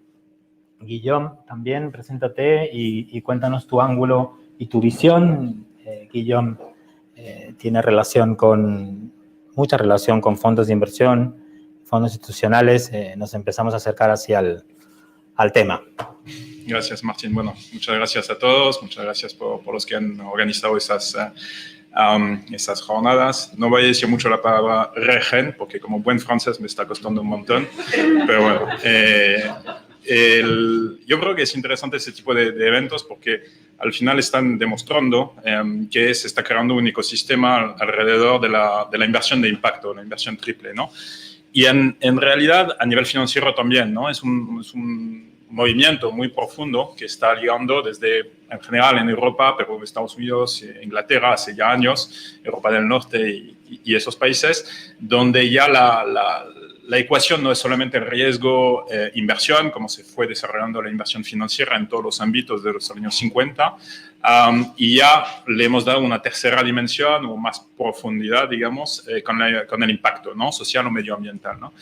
Guillaume, también, preséntate y cuéntanos tu ángulo y tu visión. Guillaume tiene mucha relación con fondos de inversión, fondos institucionales. Nos empezamos a acercar hacia al tema. Gracias, Martín. Bueno, muchas gracias a todos. Muchas gracias por los que han organizado esas jornadas. No voy a decir mucho la palabra regen, porque como buen francés me está costando un montón. Pero bueno, yo creo que es interesante ese tipo de eventos porque al final están demostrando que se está creando un ecosistema alrededor de la inversión de impacto, la inversión triple, ¿no? Y en realidad, a nivel financiero también, ¿no? Es un movimiento muy profundo que está llegando desde, en general, en Europa, pero en Estados Unidos, Inglaterra, hace ya años, Europa del Norte y esos países, donde ya la ecuación no es solamente el riesgo inversión, como se fue desarrollando la inversión financiera en todos los ámbitos de los años 50, y ya le hemos dado una tercera dimensión o más profundidad, digamos, con el impacto, ¿no? Social o medioambiental, ¿no?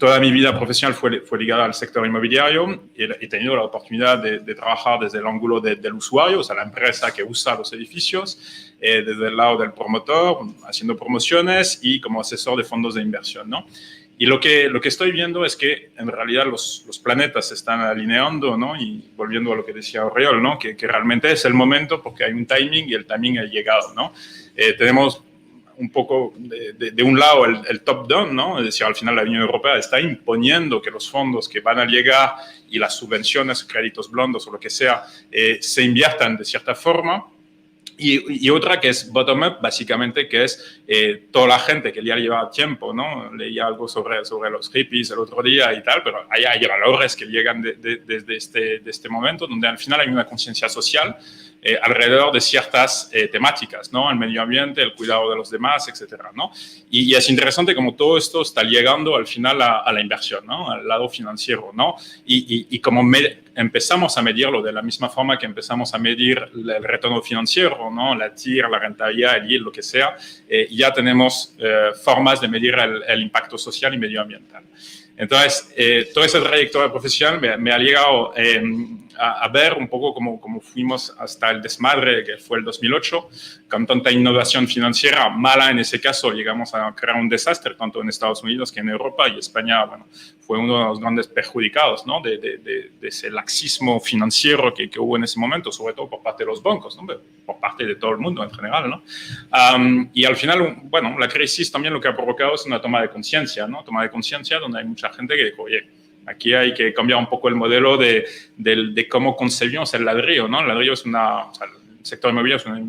Toda mi vida profesional fue ligada al sector inmobiliario y he tenido la oportunidad de trabajar desde el ángulo del usuario, o sea, la empresa que usa los edificios, desde el lado del promotor, haciendo promociones y como asesor de fondos de inversión, ¿no? Y lo que estoy viendo es que en realidad los planetas se están alineando, ¿no? Y volviendo a lo que decía Oriol, ¿no? Que realmente es el momento porque hay un timing y el timing ha llegado, ¿no? Tenemos un poco de un lado el top-down, ¿no? Es decir, al final la Unión Europea está imponiendo que los fondos que van a llegar y las subvenciones, créditos blandos o lo que sea, se inviertan de cierta forma. Y otra que es bottom-up, básicamente, que es toda la gente que ya lleva tiempo, ¿no? Leía algo sobre los hippies el otro día y tal, pero hay valores que llegan desde este momento, donde al final hay una conciencia social alrededor de ciertas temáticas, ¿no? El medio ambiente, el cuidado de los demás, etcétera, ¿no? Y es interesante como todo esto está llegando al final a la inversión, ¿no? Al lado financiero, ¿no? Y como empezamos a medirlo de la misma forma que empezamos a medir el retorno financiero, ¿no? La TIR, la rentabilidad, el yield, lo que sea, ya tenemos formas de medir el impacto social y medioambiental. Entonces, toda esa trayectoria profesional me ha llegado a ver un poco cómo fuimos hasta el desmadre que fue el 2008, con tanta innovación financiera mala en ese caso, llegamos a crear un desastre tanto en Estados Unidos que en Europa, y España, bueno, fue uno de los grandes perjudicados, ¿no? de ese laxismo financiero que hubo en ese momento, sobre todo por parte de los bancos, ¿no? Por parte de todo el mundo en general, ¿no? Y al final, bueno, la crisis también lo que ha provocado es una toma de conciencia, ¿no? Toma de conciencia donde hay mucha gente que dijo, oye, aquí hay que cambiar un poco el modelo de cómo concebimos el ladrillo, ¿no? El ladrillo es o sea, el sector inmobiliario es una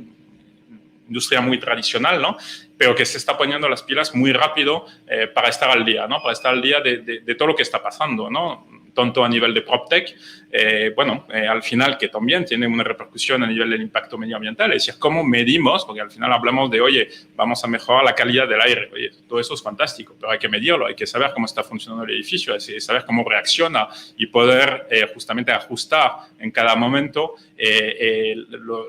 industria muy tradicional, ¿no? Pero que se está poniendo las pilas muy rápido para estar al día, ¿no? Para estar al día de todo lo que está pasando, ¿no? Tanto a nivel de PropTech, al final que también tiene una repercusión a nivel del impacto medioambiental, es decir, cómo medimos, porque al final hablamos de, oye, vamos a mejorar la calidad del aire, oye, todo eso es fantástico, pero hay que medirlo, hay que saber cómo está funcionando el edificio, hay que saber cómo reacciona y poder justamente ajustar en cada momento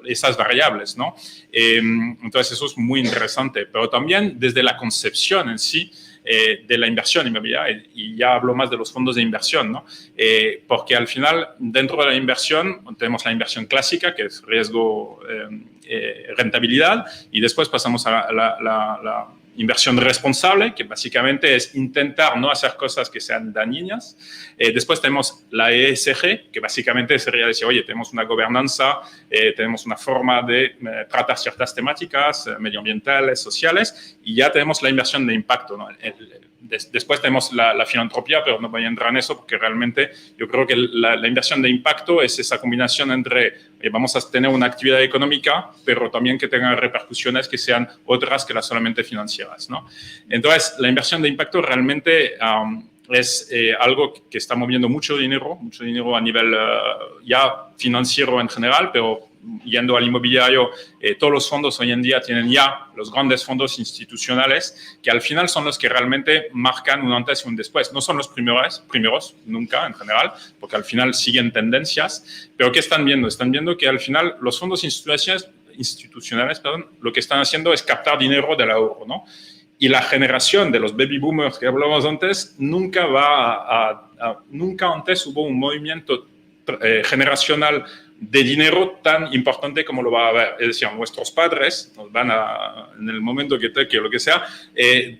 esas variables, ¿no? Entonces eso es muy interesante, pero también desde la concepción en sí, de la inversión inmobiliaria, y ya hablo más de los fondos de inversión, ¿no? Porque al final, dentro de la inversión, tenemos la inversión clásica, que es riesgo, rentabilidad, y después pasamos a la inversión responsable, que básicamente es intentar no hacer cosas que sean dañinas. Después tenemos la ESG, que básicamente sería decir, oye, tenemos una gobernanza, tenemos una forma de tratar ciertas temáticas medioambientales, sociales, y ya tenemos la inversión de impacto, ¿no? Después tenemos la filantropía, pero no voy a entrar en eso porque realmente yo creo que la inversión de impacto es esa combinación entre vamos a tener una actividad económica, pero también que tenga repercusiones que sean otras que las solamente financieras, ¿no? Entonces, la inversión de impacto realmente es algo que está moviendo mucho dinero a nivel ya financiero en general, pero yendo al inmobiliario, todos los fondos hoy en día tienen ya los grandes fondos institucionales que al final son los que realmente marcan un antes y un después. No son los primeros nunca en general, porque al final siguen tendencias, pero ¿qué están viendo? Están viendo que al final los fondos institucionales institucionales, lo que están haciendo es captar dinero del ahorro, ¿no? Y la generación de los baby boomers que hablamos antes, nunca antes hubo un movimiento generacional de dinero tan importante como lo va a haber. Es decir, nuestros padres nos van a, en el momento que toque o lo que sea,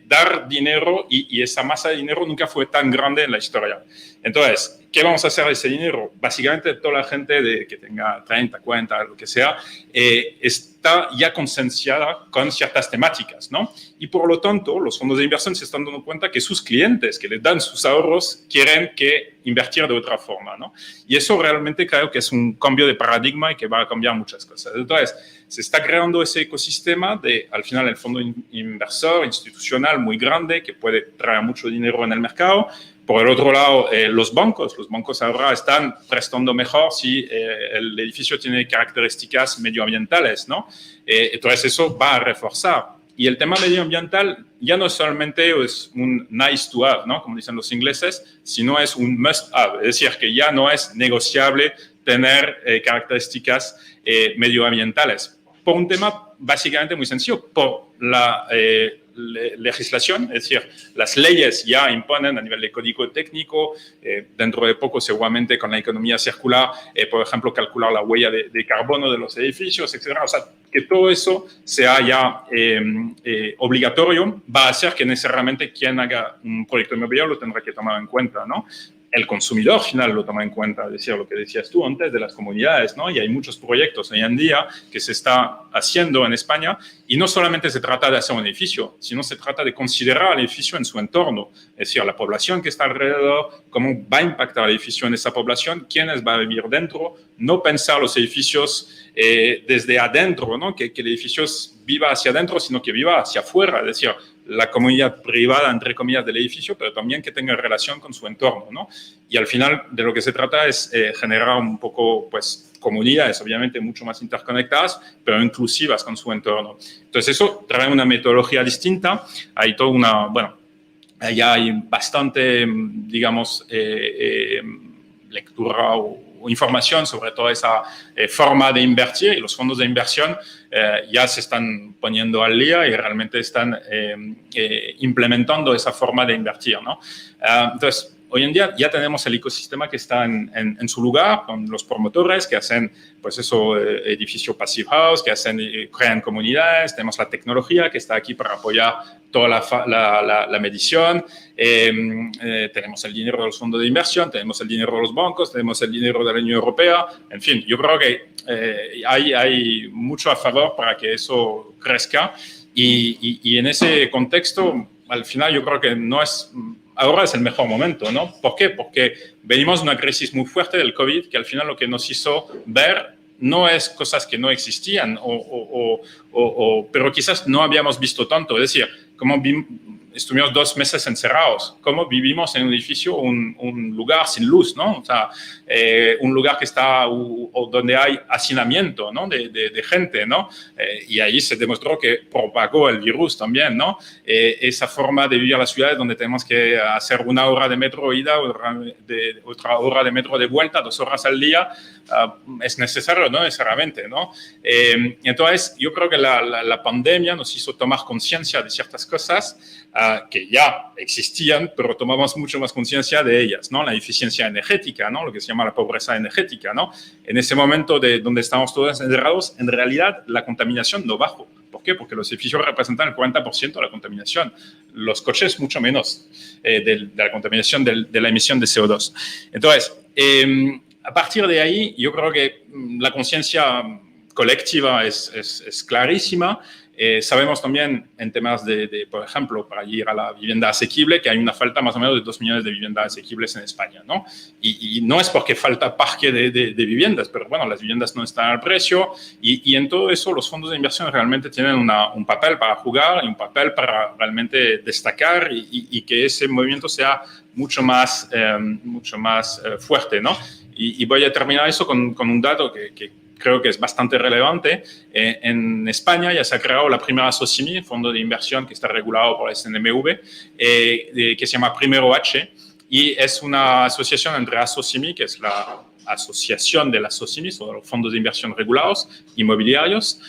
dar dinero y esa masa de dinero nunca fue tan grande en la historia. Entonces, ¿qué vamos a hacer de ese dinero? Básicamente, toda la gente que tenga 30, 40, lo que sea, está ya concienciada con ciertas temáticas, ¿no? Y por lo tanto, los fondos de inversión se están dando cuenta que sus clientes que les dan sus ahorros quieren que invertir de otra forma, ¿no? Y eso realmente creo que es un cambio de paradigma y que va a cambiar muchas cosas. Entonces, se está creando ese ecosistema de, al final, el fondo inversor institucional muy grande que puede traer mucho dinero en el mercado. Por el otro lado, los bancos ahora están prestando mejor si el edificio tiene características medioambientales, ¿no? Entonces, eso va a reforzar. Y el tema medioambiental ya no solamente es un nice to have, ¿no? Como dicen los ingleses, sino es un must have. Es decir, que ya no es negociable tener características medioambientales. Por un tema básicamente muy sencillo, por la legislación, es decir, las leyes ya imponen a nivel de código técnico, dentro de poco seguramente con la economía circular, por ejemplo, calcular la huella de carbono de los edificios, etc. O sea, que todo eso sea ya obligatorio, va a hacer que necesariamente quien haga un proyecto inmobiliario lo tendrá que tomar en cuenta, ¿no? El consumidor final lo toma en cuenta, es decir, lo que decías tú antes de las comunidades, ¿no? Y hay muchos proyectos hoy en día que se está haciendo en España y no solamente se trata de hacer un edificio, sino se trata de considerar al edificio en su entorno, es decir, la población que está alrededor, cómo va a impactar el edificio en esa población, quiénes van a vivir dentro, no pensar los edificios desde adentro, ¿no? Que el edificio viva hacia adentro, sino que viva hacia afuera, es decir, la comunidad privada, entre comillas, del edificio, pero también que tenga relación con su entorno, ¿no? Y al final de lo que se trata es generar un poco, pues, comunidades, obviamente mucho más interconectadas, pero inclusivas con su entorno. Entonces eso trae una metodología distinta, hay toda una, bueno, ya hay bastante, digamos, lectura o información sobre toda esa forma de invertir y los fondos de inversión ya se están poniendo al día y realmente están implementando esa forma de invertir, ¿no? Entonces, hoy en día ya tenemos el ecosistema que está en su lugar, con los promotores que hacen, pues eso, edificio Passive House, que crean comunidades, tenemos la tecnología que está aquí para apoyar toda la medición, tenemos el dinero de los fondos de inversión, tenemos el dinero de los bancos, tenemos el dinero de la Unión Europea, en fin, yo creo que hay mucho a favor para que eso crezca y en ese contexto, al final yo creo que ahora es el mejor momento, ¿no? ¿Por qué? Porque venimos de una crisis muy fuerte del COVID que al final lo que nos hizo ver no es cosas que no existían, pero quizás no habíamos visto tanto. Es decir, como estuvimos 2 meses encerrados, cómo vivimos en un edificio, un lugar sin luz, ¿no? O sea, un lugar que está donde hay hacinamiento, ¿no? de gente, ¿no? Y ahí se demostró que propagó el virus también, ¿no? Esa forma de vivir las ciudades donde tenemos que hacer 1 hora de metro ida, otra hora de metro de vuelta, 2 horas al día, es necesario, no necesariamente, ¿no? Entonces, yo creo que la pandemia nos hizo tomar conciencia de ciertas cosas que ya existían, pero tomamos mucho más conciencia de ellas, ¿no? La eficiencia energética, ¿no? Lo que se llama la pobreza energética, ¿no? En ese momento donde estamos todos encerrados, en realidad la contaminación no bajó. ¿Por qué? Porque los edificios representan el 40% de la contaminación, los coches mucho menos de la contaminación de la emisión de CO2. Entonces, a partir de ahí, yo creo que la conciencia colectiva es clarísima. Sabemos también en temas por ejemplo, para ir a la vivienda asequible, que hay una falta más o menos de 2 millones de viviendas asequibles en España, ¿no? Y no es porque falta parque de viviendas, pero bueno, las viviendas no están al precio y en todo eso los fondos de inversión realmente tienen un papel para jugar y un papel para realmente destacar y que ese movimiento sea mucho más fuerte, ¿no? Y voy a terminar eso con un dato que creo que es bastante relevante. En España ya se ha creado la primera SOCIMI, fondo de inversión que está regulado por el CNMV, que se llama Primero H, y es una asociación entre ASOCIMI, que es la Asociación de las SOCIMIs, o los fondos de inversión regulados inmobiliarios,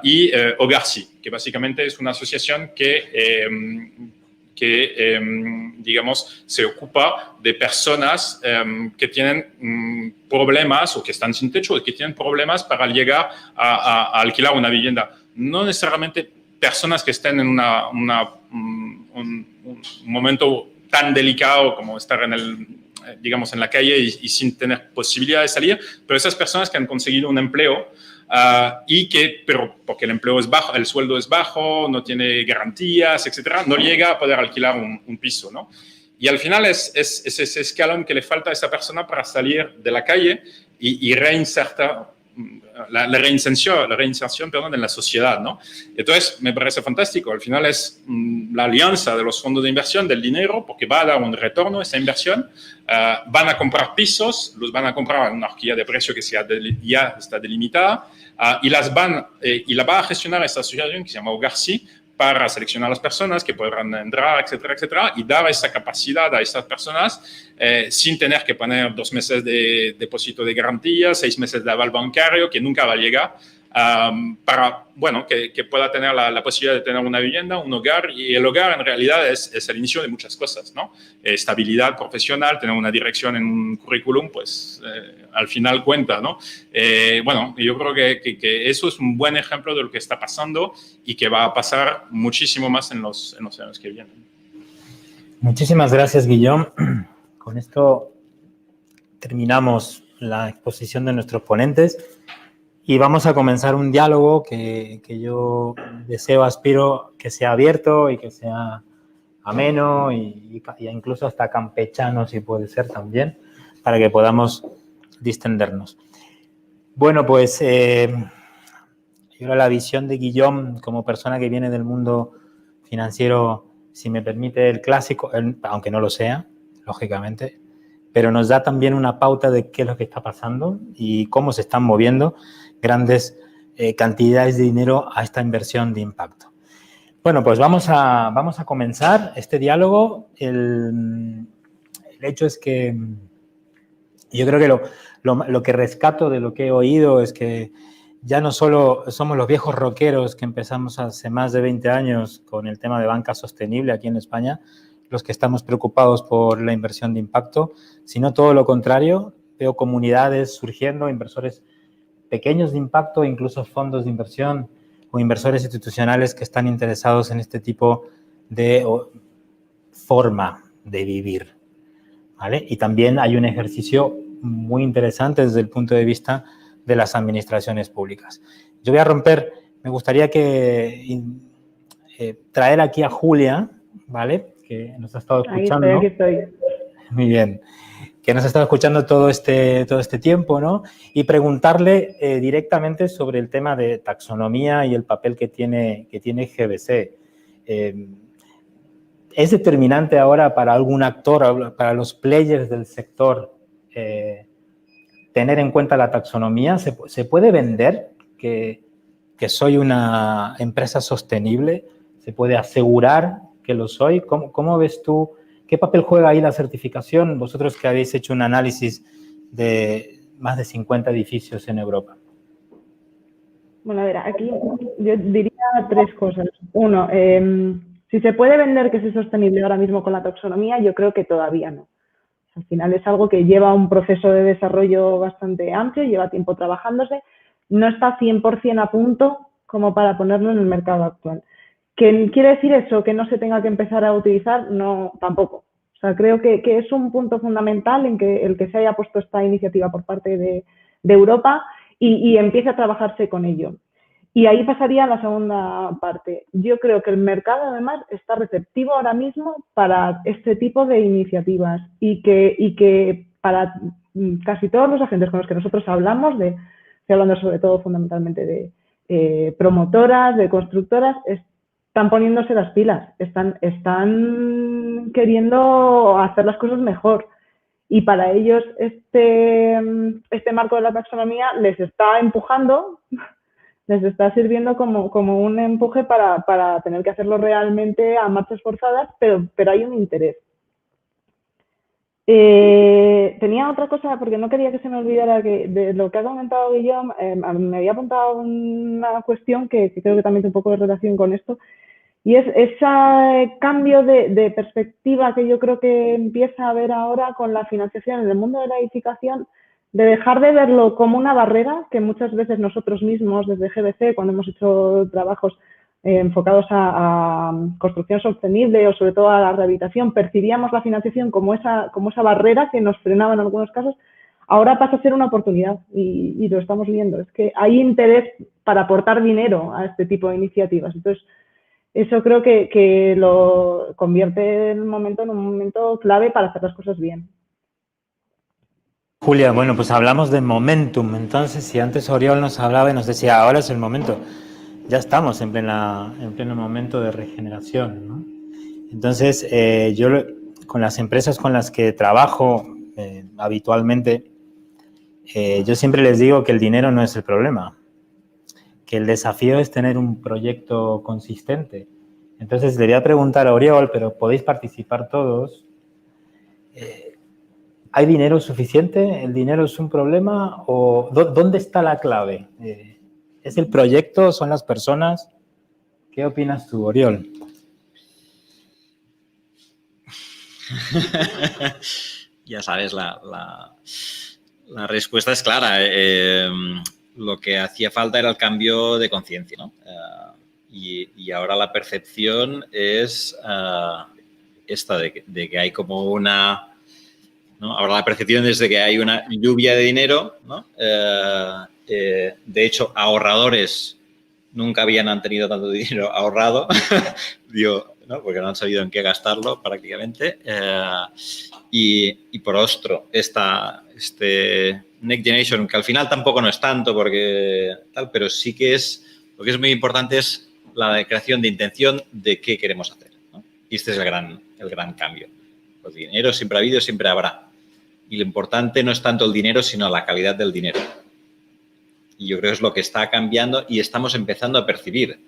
y Hogarsi, que básicamente es una asociación que digamos, se ocupa de personas que tienen problemas o que están sin techo o que tienen problemas para llegar a alquilar una vivienda. No necesariamente personas que estén en un momento tan delicado como estar digamos, en la calle y sin tener posibilidad de salir, pero esas personas que han conseguido un empleo pero porque el empleo es bajo, el sueldo es bajo, no tiene garantías, etcétera, no llega a poder alquilar un piso, ¿no? Y al final es ese escalón que le falta a esa persona para salir de la calle y reinsertar la reinserción, perdón, en la sociedad, ¿no? Entonces, me parece fantástico. Al final es la alianza de los fondos de inversión, del dinero, porque va a dar un retorno a esa inversión. Van a comprar pisos, los van a comprar a una horquilla de precio que ya está delimitada, y la va a gestionar esta asociación que se llama Hogarsi, para seleccionar a las personas que podrán entrar, etcétera, etcétera, y dar esa capacidad a esas personas sin tener que poner 2 meses de depósito de garantía, 6 meses de aval bancario, que nunca va a llegar, para, bueno, que pueda tener la posibilidad de tener una vivienda, un hogar, y el hogar en realidad es el inicio de muchas cosas, ¿no? Estabilidad profesional, tener una dirección en un currículum, pues al final cuenta, ¿no? Bueno, yo creo que eso es un buen ejemplo de lo que está pasando y que va a pasar muchísimo más en los años que vienen. Muchísimas gracias, Guillaume. Con esto terminamos la exposición de nuestros ponentes. Y vamos a comenzar un diálogo que yo aspiro que sea abierto y que sea ameno y incluso hasta campechano, si puede ser también, para que podamos distendernos. Bueno, pues yo la visión de Guillaume como persona que viene del mundo financiero, si me permite el clásico, aunque no lo sea, lógicamente, pero nos da también una pauta de qué es lo que está pasando y cómo se están moviendo grandes cantidades de dinero a esta inversión de impacto. Bueno, pues vamos a comenzar este diálogo. El hecho es que yo creo que lo que rescato de lo que he oído es que ya no solo somos los viejos rockeros que empezamos hace más de 20 años con el tema de banca sostenible aquí en España, los que estamos preocupados por la inversión de impacto, sino todo lo contrario. Veo comunidades surgiendo, inversores pequeños de impacto, incluso fondos de inversión o inversores institucionales que están interesados en este tipo de forma de vivir, ¿vale? Y también hay un ejercicio muy interesante desde el punto de vista de las administraciones públicas. Yo voy a me gustaría traer aquí a Julia, ¿vale? Que nos ha estado escuchando. Aquí estoy. Muy bien. Que nos ha estado escuchando todo este tiempo, ¿no? Y preguntarle directamente sobre el tema de taxonomía y el papel que tiene GBC. ¿Es determinante ahora para algún actor, para los players del sector, tener en cuenta la taxonomía? ¿Se puede vender que soy una empresa sostenible? ¿Se puede asegurar que lo soy? ¿Cómo ves tú? ¿Qué papel juega ahí la certificación? Vosotros que habéis hecho un análisis de más de 50 edificios en Europa. Bueno, a ver, aquí yo diría 3 cosas. Uno, si se puede vender que es sostenible ahora mismo con la taxonomía, yo creo que todavía no. Al final es algo que lleva un proceso de desarrollo bastante amplio, lleva tiempo trabajándose, no está 100% a punto como para ponerlo en el mercado actual. ¿Qué quiere decir eso? ¿Que no se tenga que empezar a utilizar? No, tampoco. O sea, creo que es un punto fundamental en que el que se haya puesto esta iniciativa por parte de Europa y empiece a trabajarse con ello. Y ahí pasaría a la segunda parte. Yo creo que el mercado, además, está receptivo ahora mismo para este tipo de iniciativas y que para casi todos los agentes con los que nosotros hablamos, estoy hablando sobre todo fundamentalmente de promotoras, de constructoras, están poniéndose las pilas, están queriendo hacer las cosas mejor. Y para ellos este marco de la taxonomía les está empujando, les está sirviendo como un empuje para tener que hacerlo realmente a marchas forzadas, pero hay un interés. tenía otra cosa, porque no quería que se me olvidara que de lo que ha comentado Guillaume, me había apuntado una cuestión que creo que también tiene un poco de relación con esto, y es ese cambio de perspectiva que yo creo que empieza a haber ahora con la financiación en el mundo de la edificación, de dejar de verlo como una barrera, que muchas veces nosotros mismos desde GBC, cuando hemos hecho trabajos enfocados a construcción sostenible o sobre todo a la rehabilitación, percibíamos la financiación como esa barrera que nos frenaba en algunos casos. Ahora pasa a ser una oportunidad y lo estamos viendo. Es que hay interés para aportar dinero a este tipo de iniciativas. Entonces, eso creo que lo convierte el momento en un momento clave para hacer las cosas bien. Julia, bueno, pues hablamos de momentum. Entonces, si antes Oriol nos hablaba y nos decía, ahora es el momento, ya estamos en pleno momento de regeneración, ¿no? Entonces, yo con las empresas con las que trabajo habitualmente, yo siempre les digo que el dinero no es el problema, que el desafío es tener un proyecto consistente. Entonces, le voy a preguntar a Oriol, pero podéis participar todos. ¿Hay dinero suficiente? ¿El dinero es un problema? ¿O dónde está la clave? ¿Es el proyecto? ¿Son las personas? ¿Qué opinas tú, Oriol? Ya sabes, la respuesta es clara. Lo que hacía falta era el cambio de conciencia, ¿no? Y ahora la percepción es esta de que hay como una... ¿no? Ahora la percepción es de que hay una lluvia de dinero, ¿no? De hecho, ahorradores nunca han tenido tanto dinero ahorrado, digo, ¿no? Porque no han sabido en qué gastarlo prácticamente. Y por otro, este Next Generation, que al final tampoco no es tanto, porque tal, pero sí que es, lo que es muy importante es la declaración de intención de qué queremos hacer, ¿no? Y este es el gran cambio. El dinero siempre ha habido, siempre habrá. Y lo importante no es tanto el dinero, sino la calidad del dinero. Y yo creo que es lo que está cambiando y estamos empezando a percibir.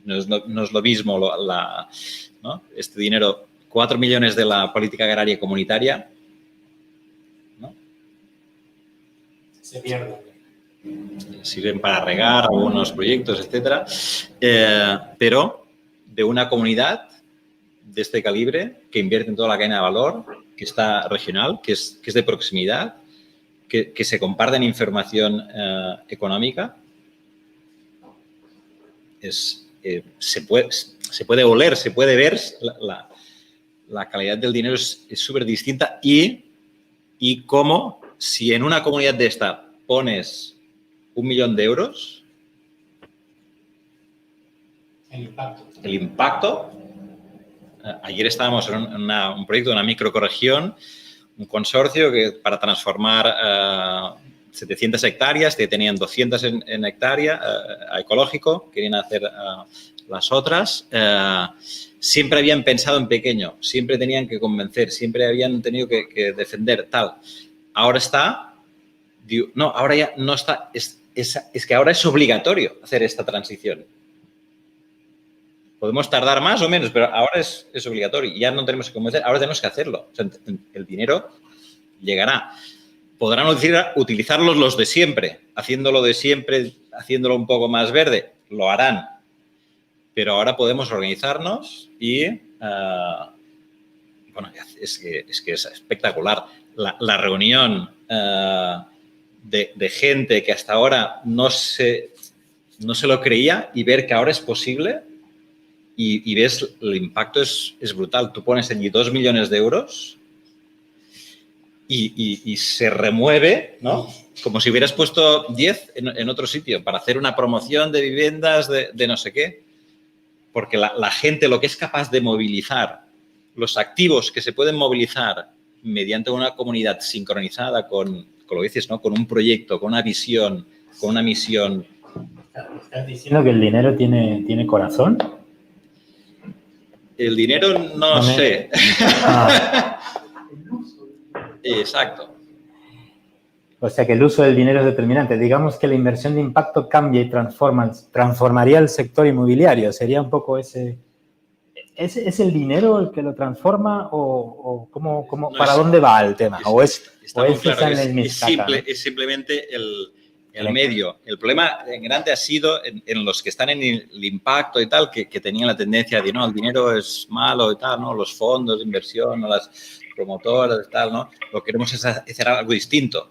No es lo mismo ¿no? Este dinero, 4 millones de la política agraria comunitaria, ¿no? Se pierde. Sirven para regar algunos proyectos, etcétera. Pero de una comunidad de este calibre que invierte en toda la cadena de valor, que está regional, que es de proximidad, que se comparten información económica, se puede oler, se puede ver, la calidad del dinero es súper distinta y cómo si en una comunidad de esta pones 1 millón de euros, el impacto. Ayer estábamos en un proyecto de una microcorregión, un consorcio que para transformar 700 hectáreas, que tenían 200 en hectárea ecológico, querían hacer las otras. Siempre habían pensado en pequeño, siempre tenían que convencer, siempre habían tenido que defender tal. Ahora ahora ya no está, es que ahora es obligatorio hacer esta transición. Podemos tardar más o menos, pero ahora es obligatorio. Ya no tenemos que convencer, ahora tenemos que hacerlo. O sea, el dinero llegará. Podrán utilizarlos los de siempre, haciéndolo de siempre, haciéndolo un poco más verde, lo harán. Pero ahora podemos organizarnos y, bueno, es que es espectacular. La reunión de gente que hasta ahora no se lo creía y ver que ahora es posible. Y ves, el impacto es brutal. Tú pones allí 2 millones de euros y se remueve, ¿no? Como si hubieras puesto 10 en otro sitio para hacer una promoción de viviendas de no sé qué. Porque la gente, lo que es capaz de movilizar, los activos que se pueden movilizar mediante una comunidad sincronizada con lo que dices, ¿no? Con un proyecto, con una visión, con una misión. ¿Estás diciendo que el dinero tiene corazón? El dinero no sé. Exacto. O sea que el uso del dinero es determinante. Digamos que la inversión de impacto cambia y transformaría el sector inmobiliario. Sería un poco ese ¿Es el dinero el que lo transforma o cómo, No, para dónde va el tema? Está ¿O muy esa claro, leniscata, ¿no? es simplemente el medio. El problema grande ha sido en los que están en el impacto y tal, que tenían la tendencia de, no, el dinero es malo y tal, ¿no? Los fondos de inversión, ¿no? Las promotoras y tal, ¿no? Lo que queremos es hacer algo distinto.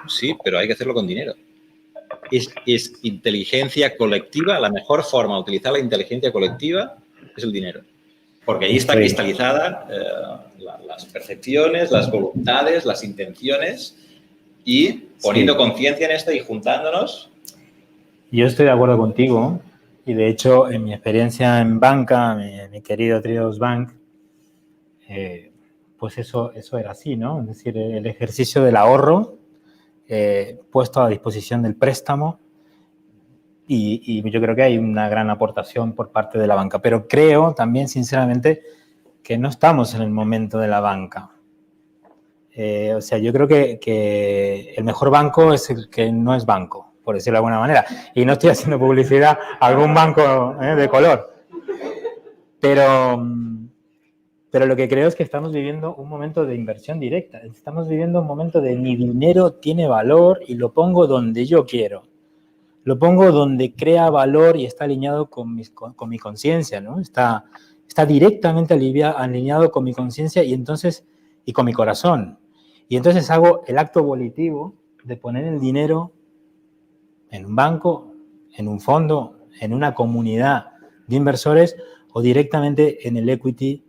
Sí, pero hay que hacerlo con dinero. Es inteligencia colectiva. La mejor forma de utilizar la inteligencia colectiva es el dinero. Porque ahí está cristalizada las percepciones, las voluntades, las intenciones y poniendo conciencia en esto y juntándonos. Yo estoy de acuerdo contigo y de hecho en mi experiencia en banca, mi querido Triodos Bank, pues eso era así, ¿no? Es decir, el ejercicio del ahorro puesto a disposición del préstamo y yo creo que hay una gran aportación por parte de la banca. Pero creo también, sinceramente, que no estamos en el momento de la banca. O sea, yo creo que el mejor banco es el que no es banco, por decirlo de alguna manera. Y no estoy haciendo publicidad a algún banco de color. Pero lo que creo es que estamos viviendo un momento de inversión directa. Estamos viviendo un momento de mi dinero tiene valor y lo pongo donde yo quiero. Lo pongo donde crea valor y está alineado con mi conciencia, ¿no? Está directamente alineado con mi conciencia y con mi corazón. Y entonces hago el acto volitivo de poner el dinero en un banco, en un fondo, en una comunidad de inversores o directamente en el equity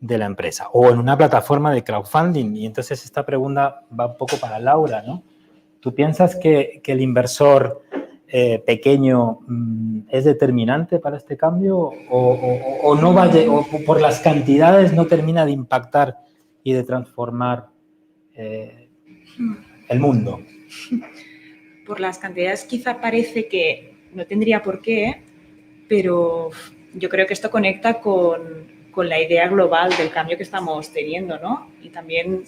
de la empresa o en una plataforma de crowdfunding. Y entonces esta pregunta va un poco para Laura, ¿no? ¿Tú piensas que el inversor pequeño es determinante para este cambio o no o por las cantidades no termina de impactar y de transformar el mundo? Por las cantidades quizá parece que no tendría por qué, pero yo creo que esto conecta con la idea global del cambio que estamos teniendo, ¿no? Y también,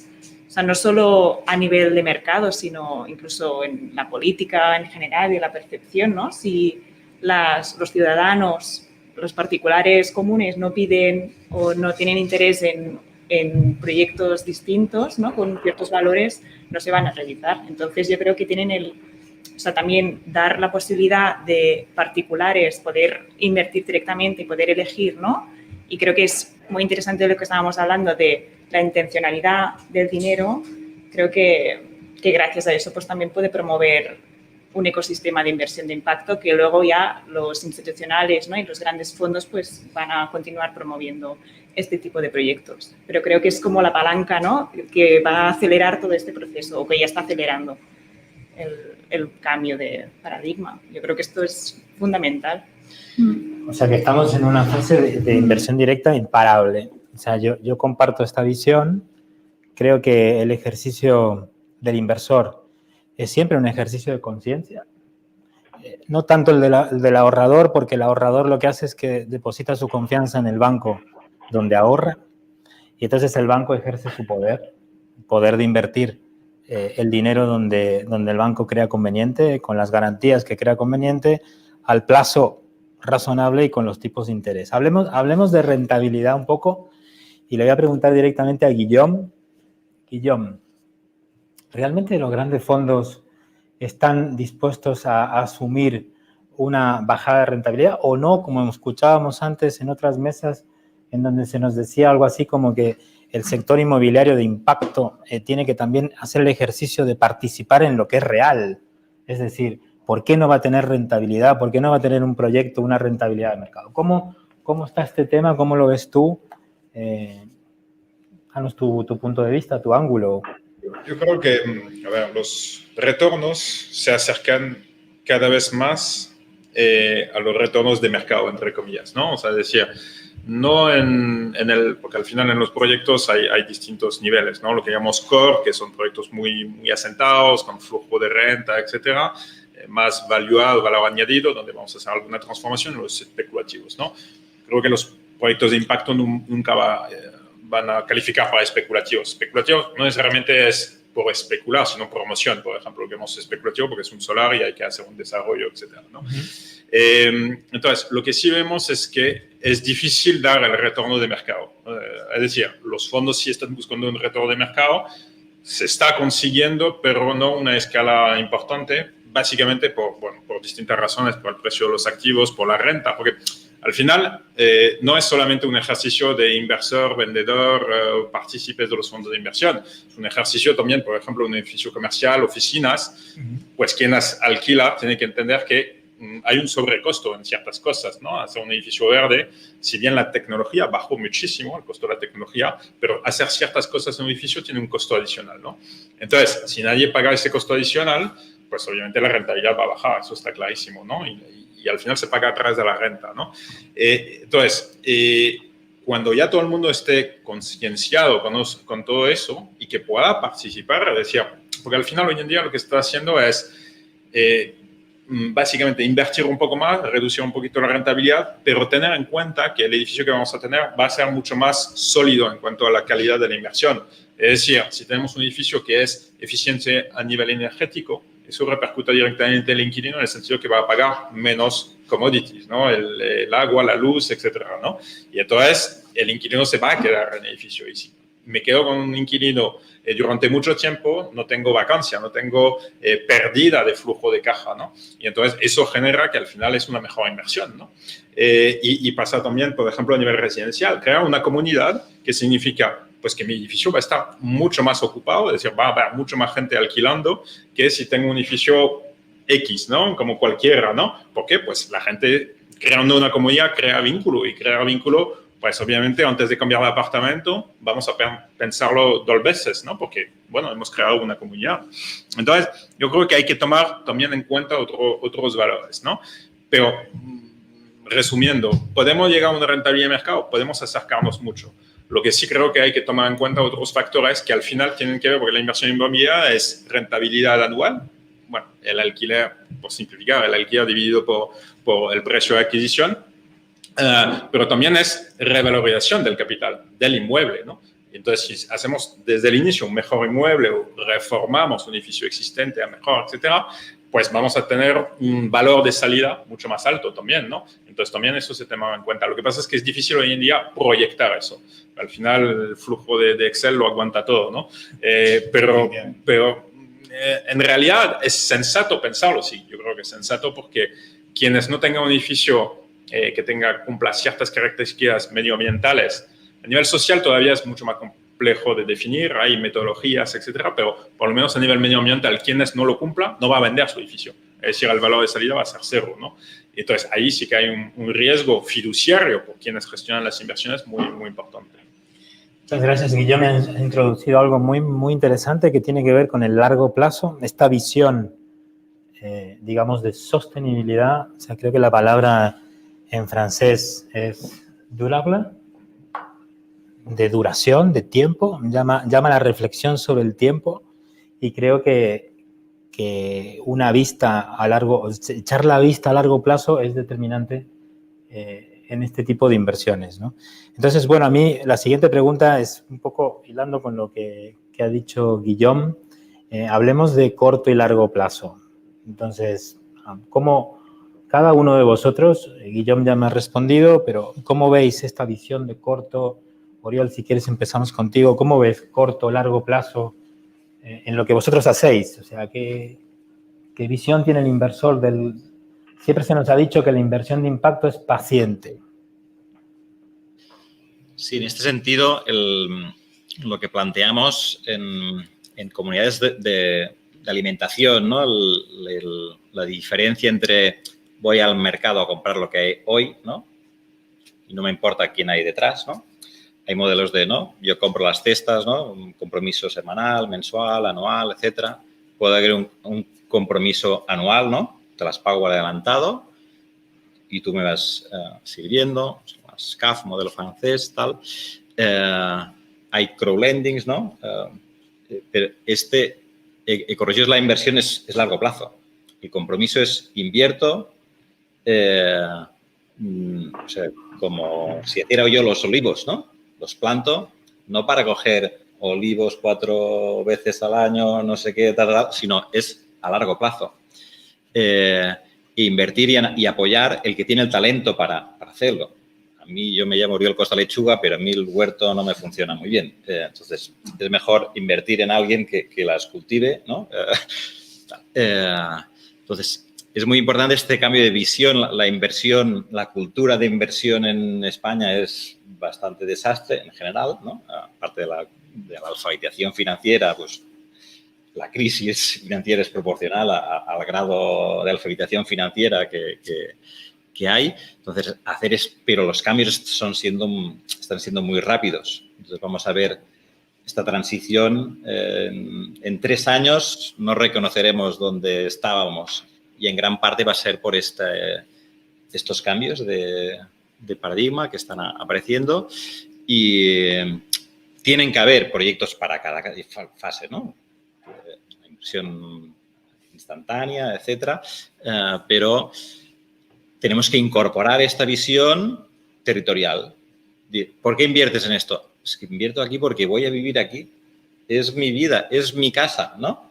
o sea, no solo a nivel de mercado, sino incluso en la política en general y la percepción, ¿no? Si los ciudadanos, los particulares comunes no piden o no tienen interés en proyectos distintos, ¿no? Con ciertos valores, no se van a realizar. Entonces, yo creo que tienen o sea, también dar la posibilidad de particulares poder invertir directamente y poder elegir, ¿no? Y creo que es muy interesante lo que estábamos hablando de la intencionalidad del dinero. Creo que gracias a eso pues también puede promover un ecosistema de inversión de impacto que luego ya los institucionales, ¿no? Y los grandes fondos pues van a continuar promoviendo este tipo de proyectos. Pero creo que es como la palanca, ¿no? Que va a acelerar todo este proceso o que ya está acelerando el cambio de paradigma. Yo creo que esto es fundamental. O sea, que estamos en una fase de inversión directa imparable. O sea, yo comparto esta visión. Creo que el ejercicio del inversor es siempre un ejercicio de conciencia. No tanto el del ahorrador, porque el ahorrador lo que hace es que deposita su confianza en el banco donde ahorra y entonces el banco ejerce su poder de invertir el dinero donde el banco crea conveniente, con las garantías que crea conveniente, al plazo razonable y con los tipos de interés. Hablemos de rentabilidad un poco y le voy a preguntar directamente a Guillaume. Guillaume, ¿realmente los grandes fondos están dispuestos a asumir una bajada de rentabilidad o no, como escuchábamos antes en otras mesas en donde se nos decía algo así como que el sector inmobiliario de impacto tiene que también hacer el ejercicio de participar en lo que es real? Es decir, ¿por qué no va a tener rentabilidad? ¿Por qué no va a tener un proyecto una rentabilidad de mercado? ¿Cómo está este tema? ¿Cómo lo ves tú? Danos tu punto de vista, tu ángulo. Yo creo que, a ver, los retornos se acercan cada vez más a los retornos de mercado, entre comillas, ¿no? O sea, decía, no porque al final en los proyectos hay distintos niveles, ¿no? Lo que llamamos core, que son proyectos muy, muy asentados, con flujo de renta, etcétera, más valor añadido, donde vamos a hacer alguna transformación, los especulativos, ¿no? Creo que los proyectos de impacto nunca van a calificar para especulativos. Especulativos no necesariamente es por especular, sino promoción, por ejemplo, que hemos especulativo porque es un solar y hay que hacer un desarrollo, etc., ¿no? Entonces, lo que sí vemos es que es difícil dar el retorno de mercado. Es decir, los fondos sí están buscando un retorno de mercado, se está consiguiendo, pero no una escala importante, básicamente por distintas razones, por el precio de los activos, por la renta, porque al final no es solamente un ejercicio de inversor, vendedor, partícipes de los fondos de inversión, es un ejercicio también, por ejemplo, un edificio comercial, oficinas, pues quien las alquila tiene que entender que hay un sobrecosto en ciertas cosas, ¿no? Hacer un edificio verde, si bien la tecnología bajó muchísimo, el costo de la tecnología, pero hacer ciertas cosas en un edificio tiene un costo adicional, ¿no? Entonces, si nadie paga ese costo adicional, pues obviamente la rentabilidad va a bajar, eso está clarísimo, ¿no? Y al final se paga a través de la renta, ¿no? Entonces, cuando ya todo el mundo esté concienciado con todo eso y que pueda participar, decía, porque al final hoy en día lo que está haciendo es básicamente invertir un poco más, reducir un poquito la rentabilidad, pero tener en cuenta que el edificio que vamos a tener va a ser mucho más sólido en cuanto a la calidad de la inversión. Es decir, si tenemos un edificio que es eficiente a nivel energético, eso repercute directamente en el inquilino en el sentido que va a pagar menos commodities, ¿no? El agua, la luz, etcétera, ¿no? Y entonces el inquilino se va a quedar en el edificio. Y si me quedo con un inquilino durante mucho tiempo, no tengo vacancia, no tengo pérdida de flujo de caja, ¿no? Y entonces eso genera que al final es una mejor inversión, ¿no? Y pasa también, por ejemplo, a nivel residencial, crear una comunidad que significa pues que mi edificio va a estar mucho más ocupado, es decir, va a haber mucho más gente alquilando que si tengo un edificio X, ¿no? Como cualquiera, ¿no? ¿Por qué? Pues la gente creando una comunidad crea vínculo y crear vínculo, pues obviamente antes de cambiar de apartamento vamos a pensarlo 2 veces, ¿no? Porque, bueno, hemos creado una comunidad. Entonces, yo creo que hay que tomar también en cuenta otros valores, ¿no? Pero, resumiendo, ¿podemos llegar a una rentabilidad de mercado? Podemos acercarnos mucho. Lo que sí creo que hay que tomar en cuenta otros factores que al final tienen que ver, porque la inversión inmobiliaria es rentabilidad anual. Bueno, el alquiler, por simplificar, el alquiler dividido por el precio de adquisición, pero también es revalorización del capital, del inmueble, ¿no? Entonces, si hacemos desde el inicio un mejor inmueble o reformamos un edificio existente a mejor, etcétera, pues vamos a tener un valor de salida mucho más alto también, ¿no? Entonces, también eso se toma en cuenta. Lo que pasa es que es difícil hoy en día proyectar eso. Al final, el flujo de Excel lo aguanta todo, ¿no? Pero en realidad es sensato pensarlo, sí. Yo creo que es sensato porque quienes no tengan un edificio que cumpla ciertas características medioambientales, a nivel social todavía es mucho más complejo de definir, hay metodologías, etcétera, pero por lo menos a nivel medioambiental, quienes no lo cumplan no va a vender su edificio. Es decir, el valor de salida va a ser 0, ¿no? Entonces, ahí sí que hay un riesgo fiduciario por quienes gestionan las inversiones muy, muy importante. Muchas gracias, Guillaume. Has introducido algo muy, muy interesante que tiene que ver con el largo plazo, esta visión, digamos, de sostenibilidad. O sea, creo que la palabra en francés es durable, de duración, de tiempo, llama la reflexión sobre el tiempo, y creo que una vista a largo, echar la vista a largo plazo es determinante en este tipo de inversiones, ¿no? Entonces, bueno, a mí la siguiente pregunta es un poco hilando con lo que ha dicho Guillaume. Hablemos de corto y largo plazo. Entonces, ¿cómo cada uno de vosotros, Guillaume ya me ha respondido, pero cómo veis esta visión de corto? Oriol, si quieres empezamos contigo. ¿Cómo ves corto, largo plazo en lo que vosotros hacéis? O sea, ¿qué visión tiene el inversor del...? Siempre se nos ha dicho que la inversión de impacto es paciente. Sí, en este sentido, lo que planteamos en comunidades de alimentación, ¿no? La diferencia entre voy al mercado a comprar lo que hay hoy, ¿no? Y no me importa quién hay detrás, ¿no? Hay modelos de, ¿no? Yo compro las cestas, ¿no? Un compromiso semanal, mensual, anual, etcétera. Puede haber un compromiso anual, ¿no? Te las pago al adelantado y tú me vas sirviendo, SCAF, modelo francés, tal. Hay crowdlendings, ¿no? Pero corregir la inversión es largo plazo. El compromiso es invierto, o sea, como si hiciera yo los olivos, ¿no? Los planto, no para coger olivos 4 veces al año, no sé qué, sino es a largo plazo. Invertir y apoyar el que tiene el talento para hacerlo. A mí, yo me llamo Oriol Costa Lechuga, pero a mí el huerto no me funciona muy bien. Entonces, es mejor invertir en alguien que las cultive, ¿no? Entonces, es muy importante este cambio de visión. La inversión, la cultura de inversión en España es bastante desastre en general, ¿no? Aparte de la alfabetización financiera, pues la crisis financiera es proporcional al grado de alfabetización financiera que hay. Entonces, pero los cambios están siendo muy rápidos. Entonces, vamos a ver esta transición. En 3 años no reconoceremos dónde estábamos y en gran parte va a ser por estos cambios de paradigma que están apareciendo y tienen que haber proyectos para cada fase, ¿no? La inversión instantánea, etcétera, pero tenemos que incorporar esta visión territorial. ¿Por qué inviertes en esto? Es que invierto aquí porque voy a vivir aquí. Es mi vida, es mi casa, ¿no?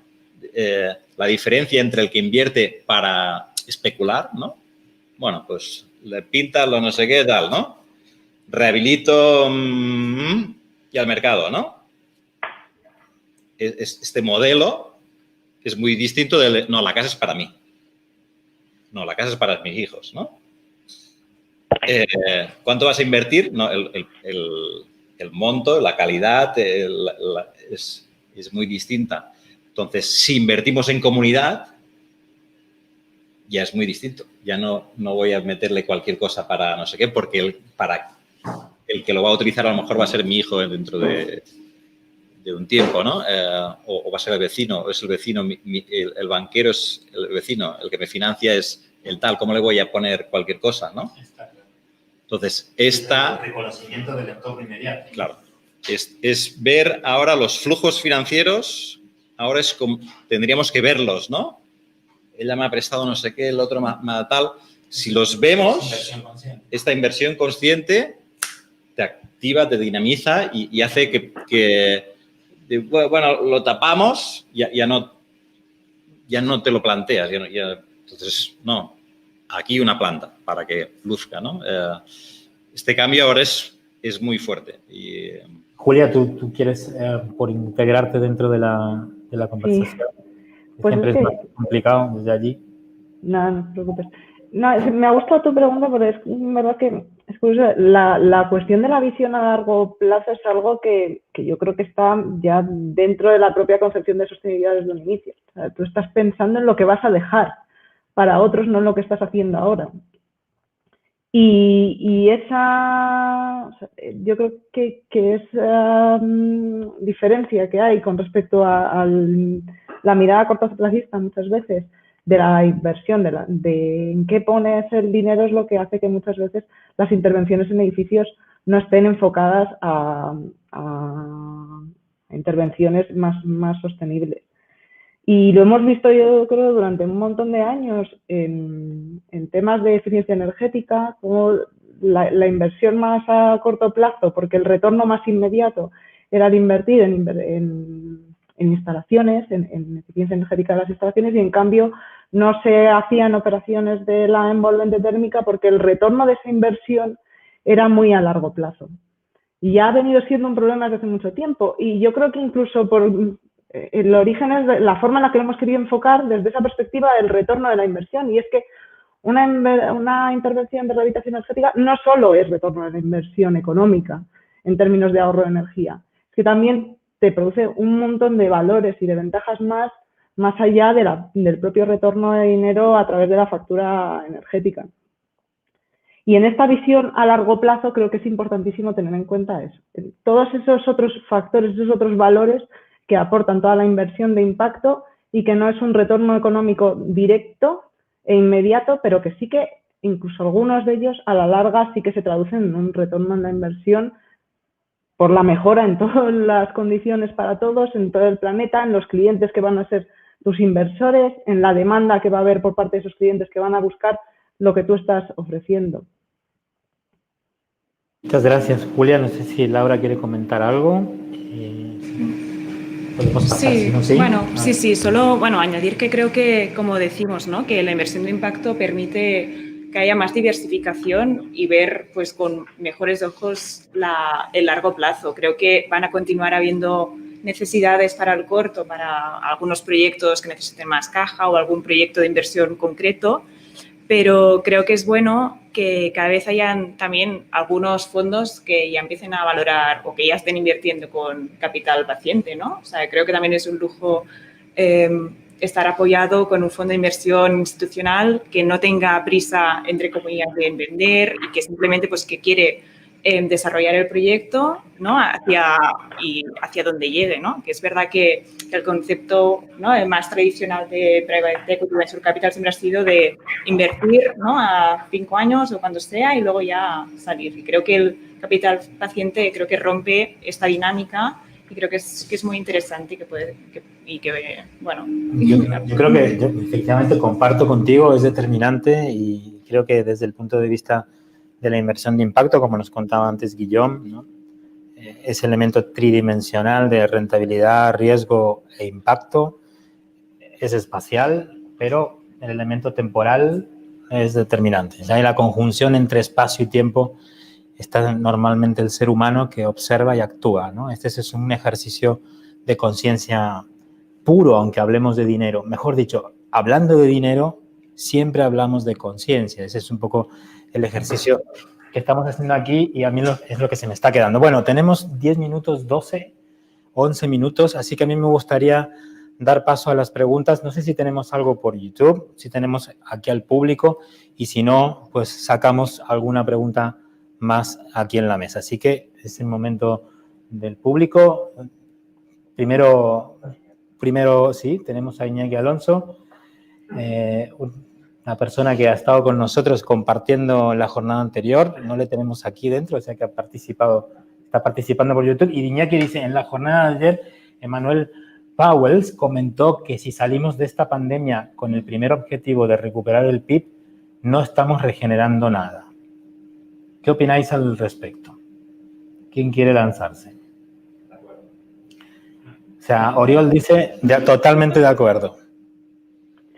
La diferencia entre el que invierte para especular, ¿no? Bueno, pues le pintas lo no sé qué tal, ¿no? Rehabilito y al mercado, ¿no? Este modelo es muy distinto de, no, la casa es para mí. No, la casa es para mis hijos, ¿no? ¿Cuánto vas a invertir? No, el monto, la calidad es muy distinta. Entonces, si invertimos en comunidad, ya es muy distinto. Ya no voy a meterle cualquier cosa para no sé qué, porque para el que lo va a utilizar a lo mejor va a ser mi hijo dentro de un tiempo, ¿no? O va a ser el vecino, o es el vecino, el banquero es el vecino, el que me financia es el tal. ¿Cómo le voy a poner cualquier cosa, no? Entonces, el reconocimiento del entorno inmediato. Claro. Es ver ahora los flujos financieros, ahora es como, tendríamos que verlos, ¿no? Ella me ha prestado no sé qué, el otro me ha tal. Si los vemos, esta inversión consciente te activa, te dinamiza y hace que bueno, lo tapamos, ya no te lo planteas. Entonces, no, aquí una planta para que luzca, ¿no? Este cambio ahora es muy fuerte. Julia, ¿tú quieres por integrarte dentro de la conversación? Sí. Pues siempre es más complicado desde allí. No te preocupes. No, me ha gustado tu pregunta porque es verdad que es curioso. La cuestión de la visión a largo plazo es algo que yo creo que está ya dentro de la propia concepción de sostenibilidad desde un inicio. O sea, tú estás pensando en lo que vas a dejar para otros, no en lo que estás haciendo ahora. Y esa, yo creo que esa diferencia que hay con respecto a la mirada cortoplacista muchas veces de la inversión, de en qué pones el dinero, es lo que hace que muchas veces las intervenciones en edificios no estén enfocadas a intervenciones más sostenibles. Y lo hemos visto, yo creo, durante un montón de años en temas de eficiencia energética, como la inversión más a corto plazo, porque el retorno más inmediato era de invertir en instalaciones, en eficiencia energética de las instalaciones, y en cambio no se hacían operaciones de la envolvente térmica porque el retorno de esa inversión era muy a largo plazo. Y ya ha venido siendo un problema desde hace mucho tiempo. Y yo creo que incluso por el origen es la forma en la que lo hemos querido enfocar desde esa perspectiva del retorno de la inversión. Y es que una intervención de rehabilitación energética no solo es retorno de la inversión económica en términos de ahorro de energía, es que también te produce un montón de valores y de ventajas más allá del propio retorno de dinero a través de la factura energética. Y en esta visión a largo plazo creo que es importantísimo tener en cuenta eso. Todos esos otros factores, esos otros valores que aportan toda la inversión de impacto y que no es un retorno económico directo e inmediato, pero que sí que incluso algunos de ellos a la larga sí que se traducen en un retorno en la inversión por la mejora en todas las condiciones para todos, en todo el planeta, en los clientes que van a ser tus inversores, en la demanda que va a haber por parte de esos clientes que van a buscar lo que tú estás ofreciendo. Muchas gracias, Julia. No sé si Laura quiere comentar algo. podemos pasar. Sí, si no, ¿sí? bueno, sí, solo añadir que creo que, como decimos, ¿no? Que la inversión de impacto permite que haya más diversificación y ver pues con mejores ojos el largo plazo. Creo que van a continuar habiendo necesidades para el corto, para algunos proyectos que necesiten más caja o algún proyecto de inversión concreto, pero creo que es bueno que cada vez hayan también algunos fondos que ya empiecen a valorar o que ya estén invirtiendo con capital paciente, ¿no? O sea, creo que también es un lujo estar apoyado con un fondo de inversión institucional que no tenga prisa, entre comillas, de vender y que simplemente pues que quiere desarrollar el proyecto, ¿no? hacia donde llegue, ¿no? Que es verdad que el concepto, ¿no? El más tradicional de Private Equity Venture Capital siempre ha sido de invertir, ¿no? A 5 años o cuando sea y luego ya salir. Y creo que el capital paciente creo que rompe esta dinámica y creo que es muy interesante y que bueno. Yo creo que efectivamente comparto contigo, es determinante y creo que desde el punto de vista de la inversión de impacto, como nos contaba antes Guillaume, ¿no? Ese elemento tridimensional de rentabilidad, riesgo e impacto es espacial, pero el elemento temporal es determinante. O sea, hay la conjunción entre espacio y tiempo, está normalmente el ser humano que observa y actúa, ¿no? Este es un ejercicio de conciencia puro, aunque hablemos de dinero. Mejor dicho, hablando de dinero, siempre hablamos de conciencia. Ese es un poco el ejercicio que estamos haciendo aquí y a mí es lo que se me está quedando. Bueno, tenemos 10 minutos, 12, 11 minutos, así que a mí me gustaría dar paso a las preguntas. No sé si tenemos algo por YouTube, si tenemos aquí al público y si no, pues sacamos alguna pregunta más aquí en la mesa. Así que es el momento del público. Primero sí, tenemos a Iñaki Alonso, una persona que ha estado con nosotros compartiendo la jornada anterior. No le tenemos aquí dentro, o sea que está participando por YouTube. Y Iñaki dice, en la jornada de ayer, Emmanuel Pauwels comentó que si salimos de esta pandemia con el primer objetivo de recuperar el PIB, no estamos regenerando nada. ¿Qué opináis al respecto? ¿Quién quiere lanzarse? O sea, Oriol dice, ya totalmente de acuerdo.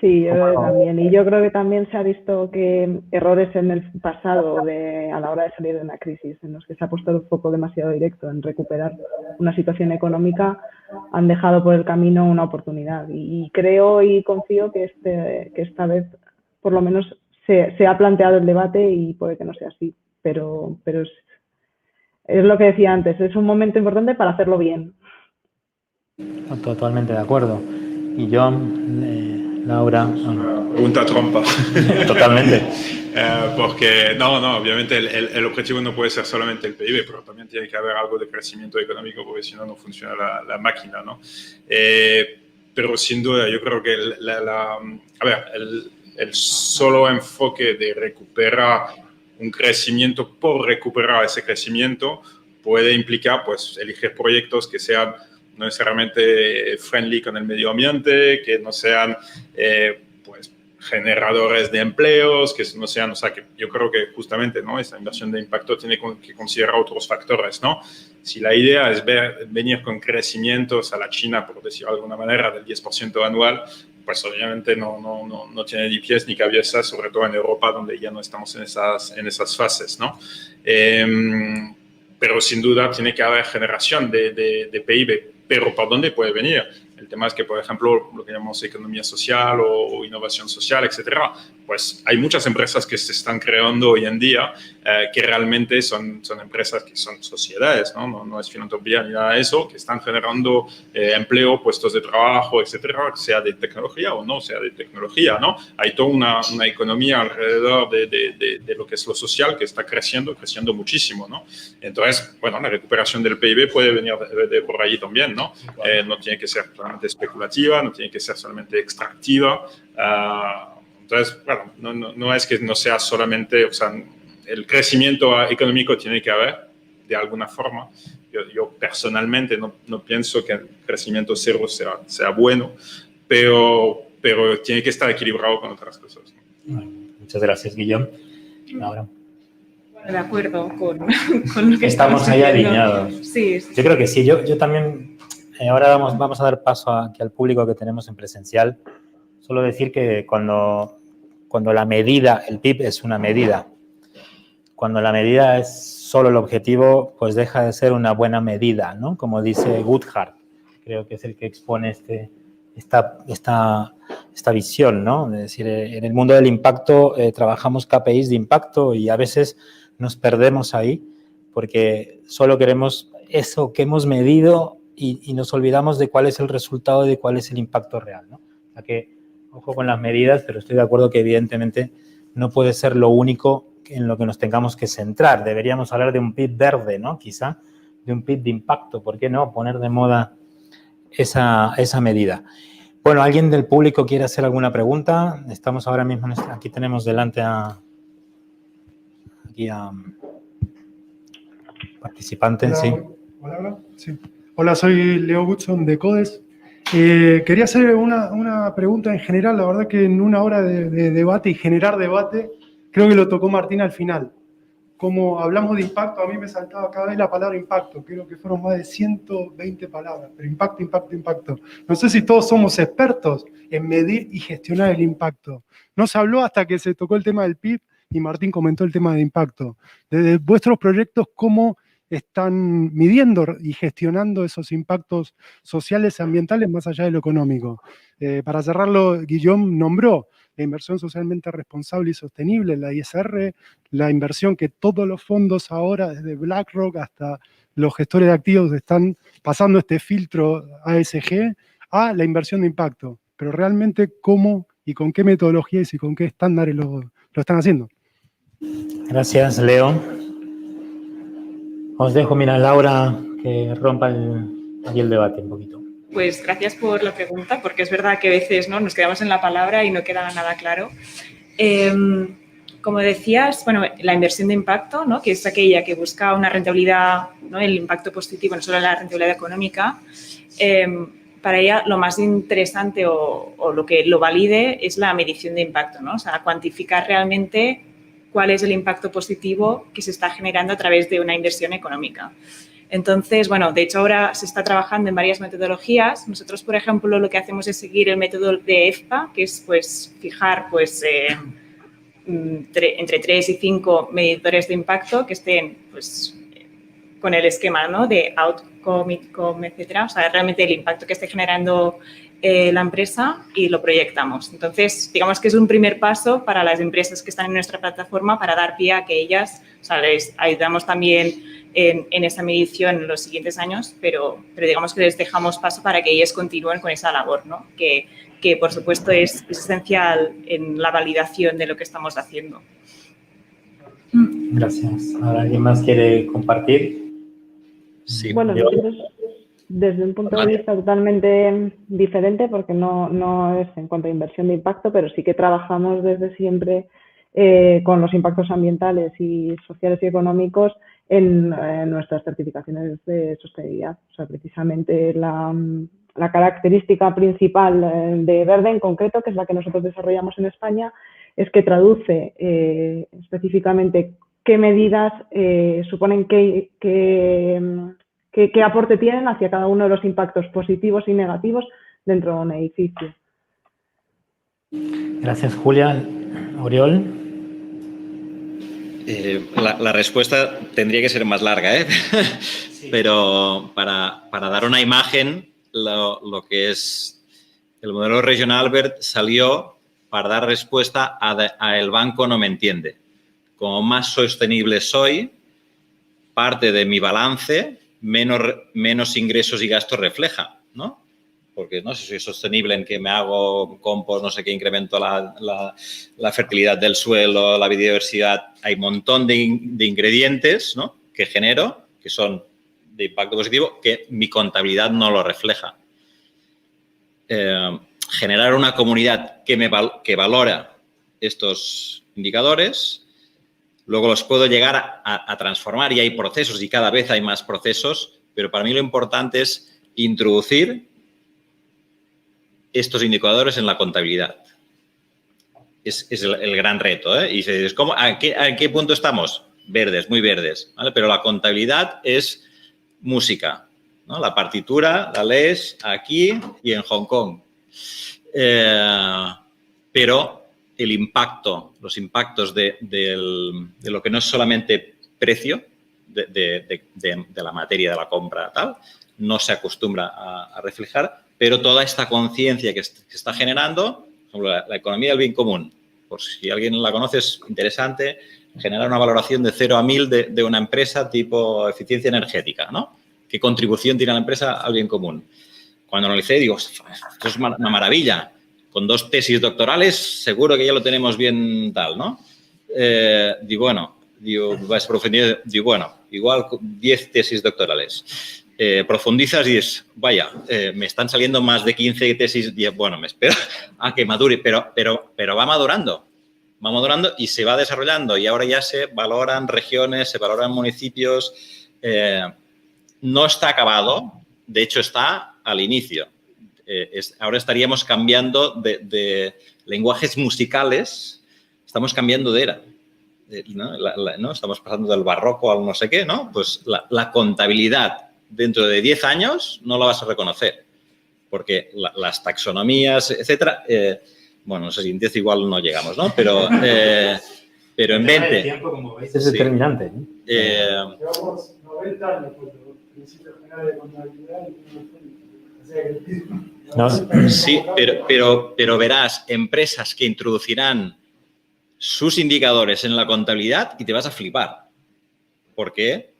Sí, yo creo que también. Y yo creo que también se ha visto que errores en el pasado a la hora de salir de una crisis, en los que se ha puesto el foco demasiado directo en recuperar una situación económica, han dejado por el camino una oportunidad. Y creo y confío que esta vez, por lo menos, se ha planteado el debate y puede que no sea así. Pero es lo que decía antes, es un momento importante para hacerlo bien. Totalmente de acuerdo. Y John, Laura. Pregunta trampa. Totalmente. Porque, no, obviamente el objetivo no puede ser solamente el PIB, pero también tiene que haber algo de crecimiento económico, porque si no, no funciona la máquina, ¿no? Pero sin duda, yo creo que el solo enfoque de recuperar un crecimiento por recuperar ese crecimiento puede implicar, pues, elegir proyectos que sean no necesariamente friendly con el medio ambiente, que no sean, pues, generadores de empleos, que no sean, o sea, que yo creo que justamente, ¿no? Esta inversión de impacto tiene que considerar otros factores, ¿no? Si la idea es venir con crecimientos a la China, por decirlo de alguna manera, del 10% anual, pues obviamente no tiene ni pies ni cabeza, sobre todo en Europa, donde ya no estamos en esas fases, ¿no? Pero sin duda tiene que haber generación de PIB, pero ¿por dónde puede venir? El tema es que, por ejemplo, lo que llamamos economía social o innovación social, etcétera, pues hay muchas empresas que se están creando hoy en día que realmente son empresas que son sociedades, no es filantropía ni nada de eso, que están generando empleo, puestos de trabajo, etcétera, sea de tecnología o no sea de tecnología, ¿no? Hay toda una economía alrededor de lo que es lo social que está creciendo muchísimo, ¿no? Entonces, bueno, la recuperación del PIB puede venir de por ahí también, ¿no? No tiene que ser solamente especulativa, no tiene que ser solamente extractiva. Entonces, bueno, no es que no sea solamente, o sea, el crecimiento económico tiene que haber de alguna forma. Yo personalmente no pienso que el crecimiento cero sea bueno, pero tiene que estar equilibrado con otras cosas, ¿no? Muchas gracias, Guillaume. Ahora. De acuerdo con lo que estamos ahí alineados. Sí. Yo creo que sí. Yo también ahora vamos a dar paso aquí al público que tenemos en presencial. Solo decir que cuando la medida, el PIB es una medida, cuando la medida es solo el objetivo, pues deja de ser una buena medida, ¿no? Como dice Goodhart, creo que es el que expone esta visión, ¿no? Es decir, en el mundo del impacto trabajamos KPIs de impacto y a veces nos perdemos ahí porque solo queremos eso que hemos medido y nos olvidamos de cuál es el resultado y de cuál es el impacto real, ¿no? O sea que, ojo con las medidas, pero estoy de acuerdo que evidentemente no puede ser lo único en lo que nos tengamos que centrar. Deberíamos hablar de un PIB verde, ¿no? Quizá de un PIB de impacto. ¿Por qué no poner de moda esa medida? Bueno, ¿alguien del público quiere hacer alguna pregunta? Estamos ahora mismo, aquí tenemos delante a participantes. Hola, Sí. hola. Sí. Hola, soy Leo Goodson de CODES. Quería hacer una pregunta en general. La verdad que en una hora de debate y generar debate, creo que lo tocó Martín al final. Como hablamos de impacto, a mí me saltaba cada vez la palabra impacto. Creo que fueron más de 120 palabras. Pero impacto, impacto, impacto. No sé si todos somos expertos en medir y gestionar el impacto. No se habló hasta que se tocó el tema del PIB y Martín comentó el tema de impacto. Desde vuestros proyectos, ¿cómo están midiendo y gestionando esos impactos sociales y ambientales más allá de lo económico? Para cerrarlo, Guillaume nombró la inversión socialmente responsable y sostenible, la ISR, la inversión que todos los fondos ahora, desde BlackRock hasta los gestores de activos, están pasando este filtro ASG a la inversión de impacto. Pero realmente, ¿cómo y con qué metodologías y con qué estándares lo están haciendo? Gracias, Leo. Os dejo, mira, Laura, que rompa aquí el debate un poquito. Pues gracias por la pregunta, porque es verdad que a veces, ¿no?, nos quedamos en la palabra y no queda nada claro. Como decías, bueno, la inversión de impacto, ¿no?, que es aquella que busca una rentabilidad, ¿no?, el impacto positivo, no solo la rentabilidad económica, para ella lo más interesante o lo que lo valide es la medición de impacto, ¿no? O sea, cuantificar realmente cuál es el impacto positivo que se está generando a través de una inversión económica. Entonces, bueno, de hecho ahora se está trabajando en varias metodologías. Nosotros, por ejemplo, lo que hacemos es seguir el método de EFPA, que es pues fijar pues entre 3 y 5 medidores de impacto que estén pues con el esquema, ¿no?, de outcome, income, etcétera. O sea, realmente el impacto que esté generando la empresa y lo proyectamos. Entonces, digamos que es un primer paso para las empresas que están en nuestra plataforma para dar pie a que ellas, o sea, les ayudamos también en esa medición en los siguientes años, pero digamos que les dejamos paso para que ellas continúen con esa labor, ¿no?, que por supuesto es esencial en la validación de lo que estamos haciendo. Gracias. ¿Ahora alguien más quiere compartir? Sí. Bueno, nosotros, desde un punto de vista totalmente diferente, porque no es en cuanto a inversión de impacto, pero sí que trabajamos desde siempre con los impactos ambientales y sociales y económicos en nuestras certificaciones de sostenibilidad. O sea, precisamente la característica principal de Verde en concreto, que es la que nosotros desarrollamos en España, es que traduce específicamente qué medidas suponen qué aporte tienen hacia cada uno de los impactos positivos y negativos dentro de un edificio. Gracias, Julia. Oriol. La respuesta tendría que ser más larga, ¿eh? Sí. Pero para dar una imagen, lo que es el modelo regional Albert salió para dar respuesta a el banco no me entiende. Como más sostenible soy, parte de mi balance menos ingresos y gastos refleja, ¿no? Porque no sé si soy sostenible en que me hago compost, no sé qué, incremento la fertilidad del suelo, la biodiversidad. Hay un montón de ingredientes, ¿no?, que genero, que son de impacto positivo, que mi contabilidad no lo refleja. Generar una comunidad que valora estos indicadores, luego los puedo llegar a transformar y hay procesos y cada vez hay más procesos, pero para mí lo importante es introducir estos indicadores en la contabilidad. Es el gran reto, ¿eh? Y se dice, ¿a qué punto estamos? Verdes, muy verdes, ¿vale? Pero la contabilidad es música. ¿no? La partitura la lees aquí y en Hong Kong. Pero el impacto, los impactos de lo que no es solamente precio de la materia de la compra tal, no se acostumbra a reflejar, pero toda esta conciencia que está generando, por ejemplo, la economía del bien común, por si alguien la conoce, es interesante generar una valoración de 0 a 1000 de una empresa tipo eficiencia energética, ¿no? ¿Qué contribución tiene la empresa al bien común? Cuando analicé, digo, esto es una maravilla. Con 2 tesis doctorales, seguro que ya lo tenemos bien tal, ¿no? Digo, vas a profundizar, digo, bueno, igual 10 tesis doctorales. Profundizas y dices, vaya, me están saliendo más de 15 tesis, bueno, me espero a que madure, pero va madurando y se va desarrollando y ahora ya se valoran regiones, se valoran municipios, no está acabado, de hecho está al inicio. Ahora estaríamos cambiando de lenguajes musicales, estamos cambiando de era. ¿No? Estamos pasando del barroco al no sé qué, ¿no? Pues la contabilidad dentro de 10 años no la vas a reconocer, porque las taxonomías, etcétera, bueno, no sé si en 10 igual no llegamos, ¿no? Pero en 20... El tiempo, como veis, Es determinante. Llevamos 90 años por los principios generales de contabilidad y Sí, pero verás empresas que introducirán sus indicadores en la contabilidad y te vas a flipar. Porque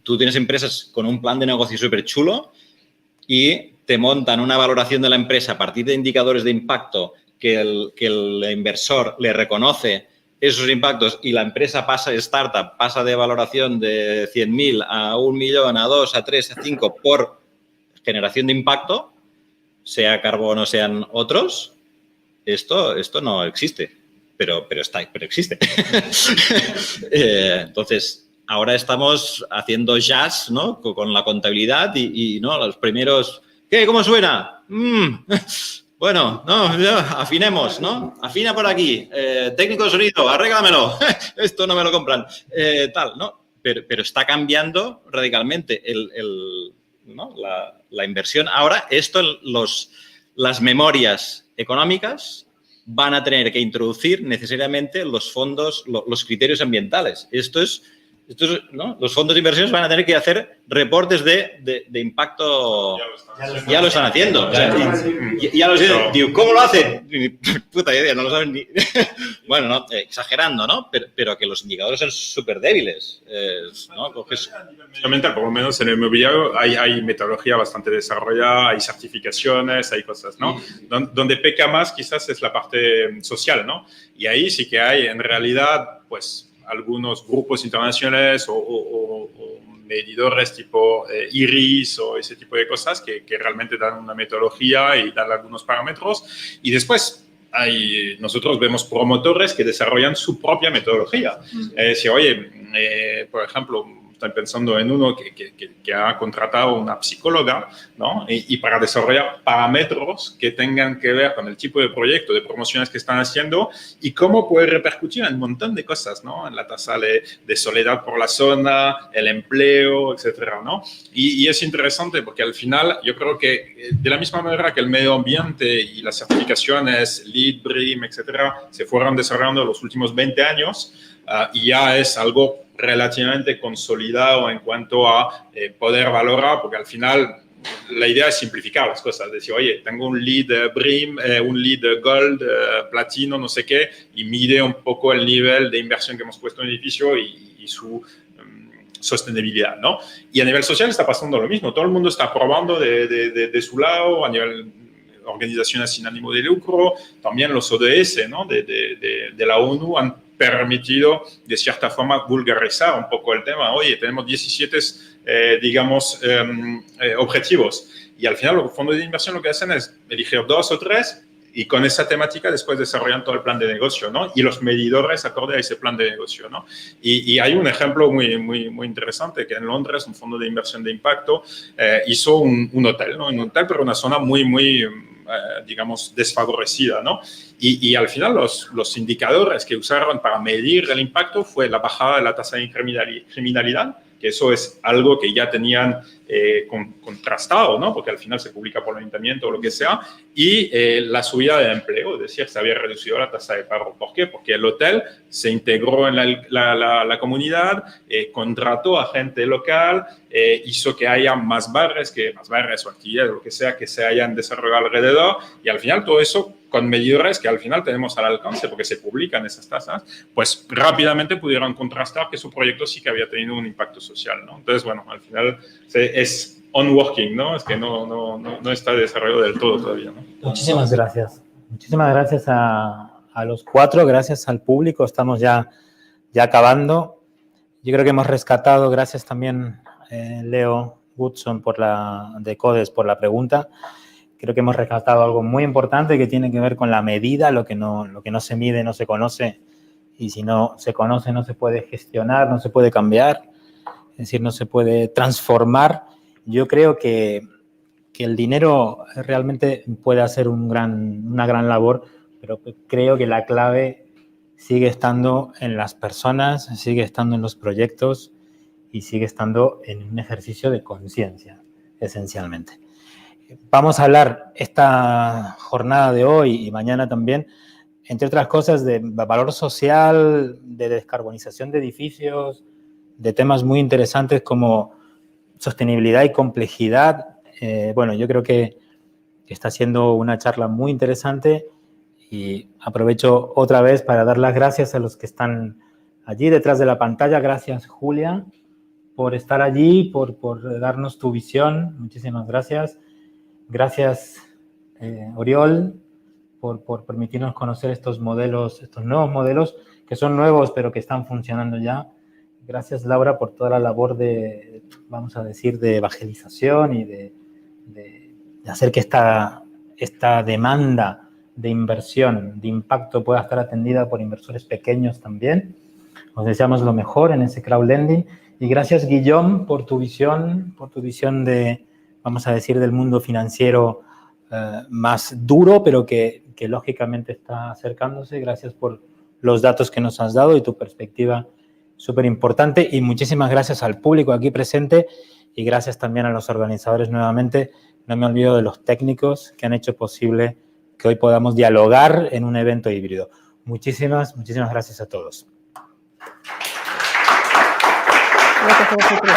tú tienes empresas con un plan de negocio súper chulo y te montan una valoración de la empresa a partir de indicadores de impacto que el inversor le reconoce esos impactos y la empresa startup pasa de valoración de 100.000 a 1 millón, a 2, a 3, a 5 por generación de impacto, sea carbono, sean otros, esto no existe, pero existe. Entonces, ahora estamos haciendo jazz, ¿no? Con la contabilidad y ¿no? Los primeros... ¿Qué? ¿Cómo suena? Bueno, no, ya, afinemos, ¿no? Afina por aquí. Técnico de sonido, arréglamelo. Esto no me lo compran. Tal, ¿no? Pero está cambiando radicalmente ¿no? la inversión. Ahora, las memorias económicas van a tener que introducir necesariamente los fondos, los criterios ambientales. Esto es, ¿no? Los fondos de inversiones van a tener que hacer reportes de impacto. Ya lo están haciendo. O sea, ya lo sé. Digo, ¿cómo lo hacen? Puta idea, no lo saben ni. Bueno, no, exagerando, ¿no? Pero que los indicadores son súper débiles. ¿No? Coges... Por lo menos en el inmobiliario hay metodología bastante desarrollada, hay certificaciones, hay cosas, ¿no? Donde peca más quizás es la parte social, ¿no? Y ahí sí que hay, en realidad, pues, algunos grupos internacionales o medidores tipo IRIS o ese tipo de cosas que realmente dan una metodología y dan algunos parámetros. Y después nosotros vemos promotores que desarrollan su propia metodología. Si, oye, por ejemplo, estoy pensando en uno que ha contratado una psicóloga, ¿no? Y para desarrollar parámetros que tengan que ver con el tipo de proyecto, de promociones que están haciendo y cómo puede repercutir en un montón de cosas, ¿no? En la tasa de soledad por la zona, el empleo, etcétera, ¿no? Y es interesante porque al final yo creo que de la misma manera que el medio ambiente y las certificaciones, LEED, BREEAM, etcétera, se fueron desarrollando en los últimos 20 años y ya es algo relativamente consolidado en cuanto a poder valorar, porque al final la idea es simplificar las cosas, decir, oye, tengo un lead BREEAM, un lead Gold, Platino, no sé qué, y mide un poco el nivel de inversión que hemos puesto en el edificio y su sostenibilidad, ¿no? Y a nivel social está pasando lo mismo, todo el mundo está probando de su lado, a nivel organizaciones sin ánimo de lucro, también los ODS, ¿no? de la ONU han permitido, de cierta forma, vulgarizar un poco el tema. Oye, tenemos 17, digamos, objetivos. Y al final, los fondos de inversión lo que hacen es elegir 2 o 3 y con esa temática después desarrollan todo el plan de negocio, ¿no? Y los medidores acorde a ese plan de negocio, ¿no? Y hay un ejemplo muy interesante que en Londres un fondo de inversión de impacto hizo un hotel, ¿no? Un hotel, pero una zona muy digamos, desfavorecida, ¿no? Y al final los indicadores que usaron para medir el impacto fue la bajada de la tasa de criminalidad, que eso es algo que ya tenían contrastado, ¿no? Porque al final se publica por el ayuntamiento o lo que sea, y la subida de empleo, es decir, se había reducido la tasa de paro. ¿Por qué? Porque el hotel se integró en la comunidad, contrató a gente local, hizo que haya más bares o actividades, lo que sea, que se hayan desarrollado alrededor, y al final todo eso con medidores que al final tenemos al alcance porque se publican esas tasas, pues rápidamente pudieron contrastar que su proyecto sí que había tenido un impacto social, ¿no? Entonces, bueno, al final es on-working, ¿no? Es que no está desarrollado del todo todavía, ¿no? Muchísimas gracias. Muchísimas gracias a los cuatro, gracias al público. Estamos ya acabando. Yo creo que hemos rescatado, gracias también Leo Goodson de CODES por la pregunta. Creo que hemos rescatado algo muy importante que tiene que ver con la medida, lo que no se mide no se conoce, y si no se conoce no se puede gestionar, no se puede cambiar, es decir, no se puede transformar. Yo creo que el dinero realmente puede hacer una gran labor, pero creo que la clave sigue estando en las personas, sigue estando en los proyectos y sigue estando en un ejercicio de conciencia, esencialmente. Vamos a hablar esta jornada de hoy y mañana también, entre otras cosas, de valor social, de descarbonización de edificios, de temas muy interesantes como sostenibilidad y complejidad. Bueno, yo creo que está siendo una charla muy interesante y aprovecho otra vez para dar las gracias a los que están allí detrás de la pantalla. Gracias, Julia, por estar allí, por darnos tu visión. Muchísimas gracias. Gracias, Oriol, por permitirnos conocer estos nuevos modelos, que son nuevos, pero que están funcionando ya. Gracias, Laura, por toda la labor de, vamos a decir, de evangelización y de hacer que esta demanda de inversión, de impacto, pueda estar atendida por inversores pequeños también. Os deseamos lo mejor en ese crowdlending. Y gracias, Guillaume, por tu visión de, vamos a decir, del mundo financiero más duro, pero que lógicamente está acercándose. Gracias por los datos que nos has dado y tu perspectiva súper importante. Y muchísimas gracias al público aquí presente y gracias también a los organizadores nuevamente. No me olvido de los técnicos que han hecho posible que hoy podamos dialogar en un evento híbrido. Muchísimas gracias a todos. Gracias a vosotros.